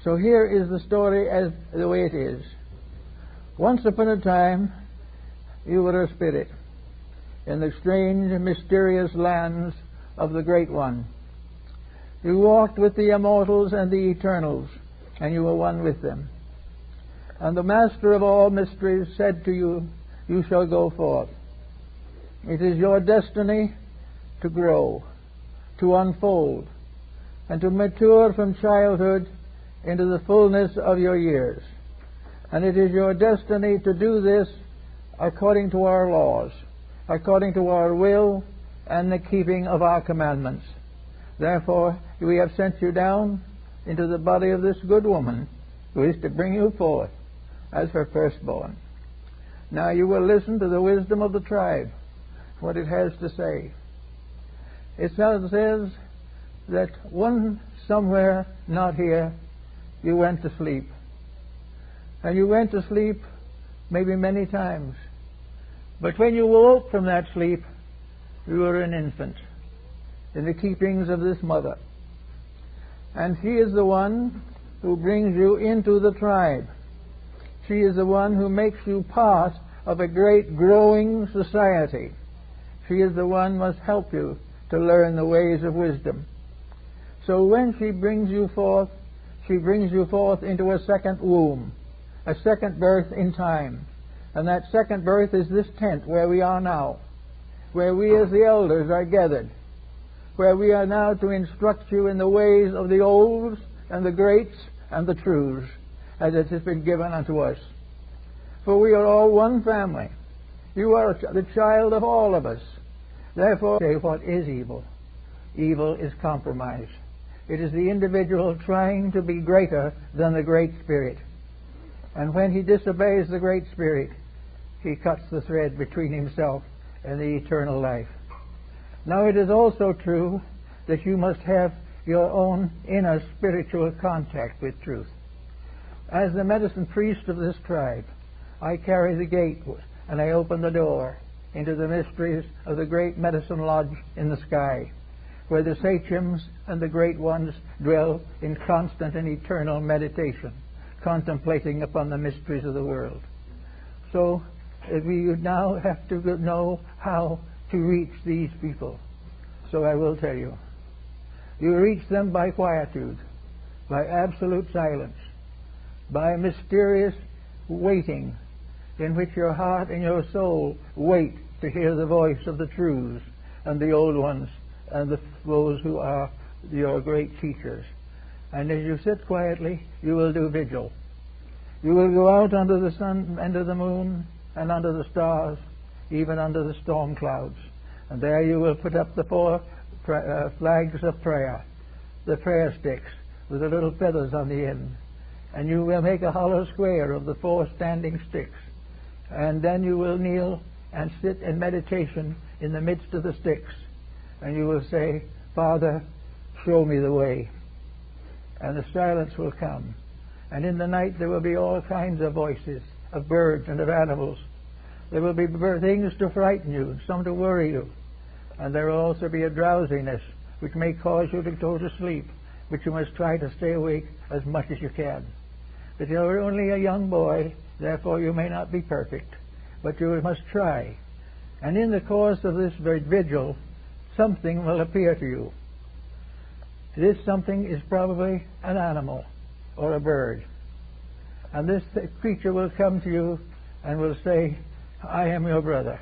So here is the story as the way it is. Once upon a time, you were a spirit in the strange and mysterious lands of the Great One. You walked with the immortals and the eternals, and you were one with them. And the Master of all mysteries said to you, you shall go forth. It is your destiny to grow, to unfold, and to mature from childhood into the fullness of your years. And it is your destiny to do this according to our laws, according to our will, and the keeping of our commandments. Therefore, we have sent you down into the body of this good woman, who is to bring you forth as her firstborn. Now you will listen to the wisdom of the tribe, what it has to say. It says that one somewhere, not here, you went to sleep. And you went to sleep maybe many times. But when you woke from that sleep, you were an infant in the keepings of this mother. And she is the one who brings you into the tribe. She is the one who makes you part of a great growing society. She is the one who must help you to learn the ways of wisdom. So when she brings you forth into a second womb, a second birth in time. And that second birth is this tent where we are now, where we as the elders are gathered, where we are now to instruct you in the ways of the olds and the greats and the truths, as it has been given unto us. For we are all one family. You are the child of all of us. Therefore, say, what is evil? Evil is compromise. It is the individual trying to be greater than the Great Spirit. And when he disobeys the Great Spirit, he cuts the thread between himself and the eternal life. Now it is also true that you must have your own inner spiritual contact with truth. As the medicine priest of this tribe, I carry the gate and I open the door into the mysteries of the great medicine lodge in the sky, where the sachems and the great ones dwell in constant and eternal meditation, contemplating upon the mysteries of the world. So we now have to know how to reach these people. So I will tell you. You reach them by quietude, by absolute silence, by mysterious waiting, in which your heart and your soul wait to hear the voice of the truths and the old ones and those who are your great teachers. And as you sit quietly, you will do vigil. You will go out under the sun, under the moon, and under the stars, even under the storm clouds. And there you will put up the four flags of prayer, the prayer sticks with the little feathers on the end. And you will make a hollow square of the four standing sticks. And then you will kneel and sit in meditation in the midst of the sticks. And you will say, Father, show me the way. And the silence will come. And in the night there will be all kinds of voices, of birds and of animals. There will be things to frighten you, some to worry you. and there will also be a drowsiness which may cause you to go to sleep, but you must try to stay awake as much as you can. But you're only a young boy, therefore you may not be perfect, but you must try. And in the course of this vigil, something will appear to you. This something is probably an animal or a bird. And this creature will come to you and will say, I am your brother.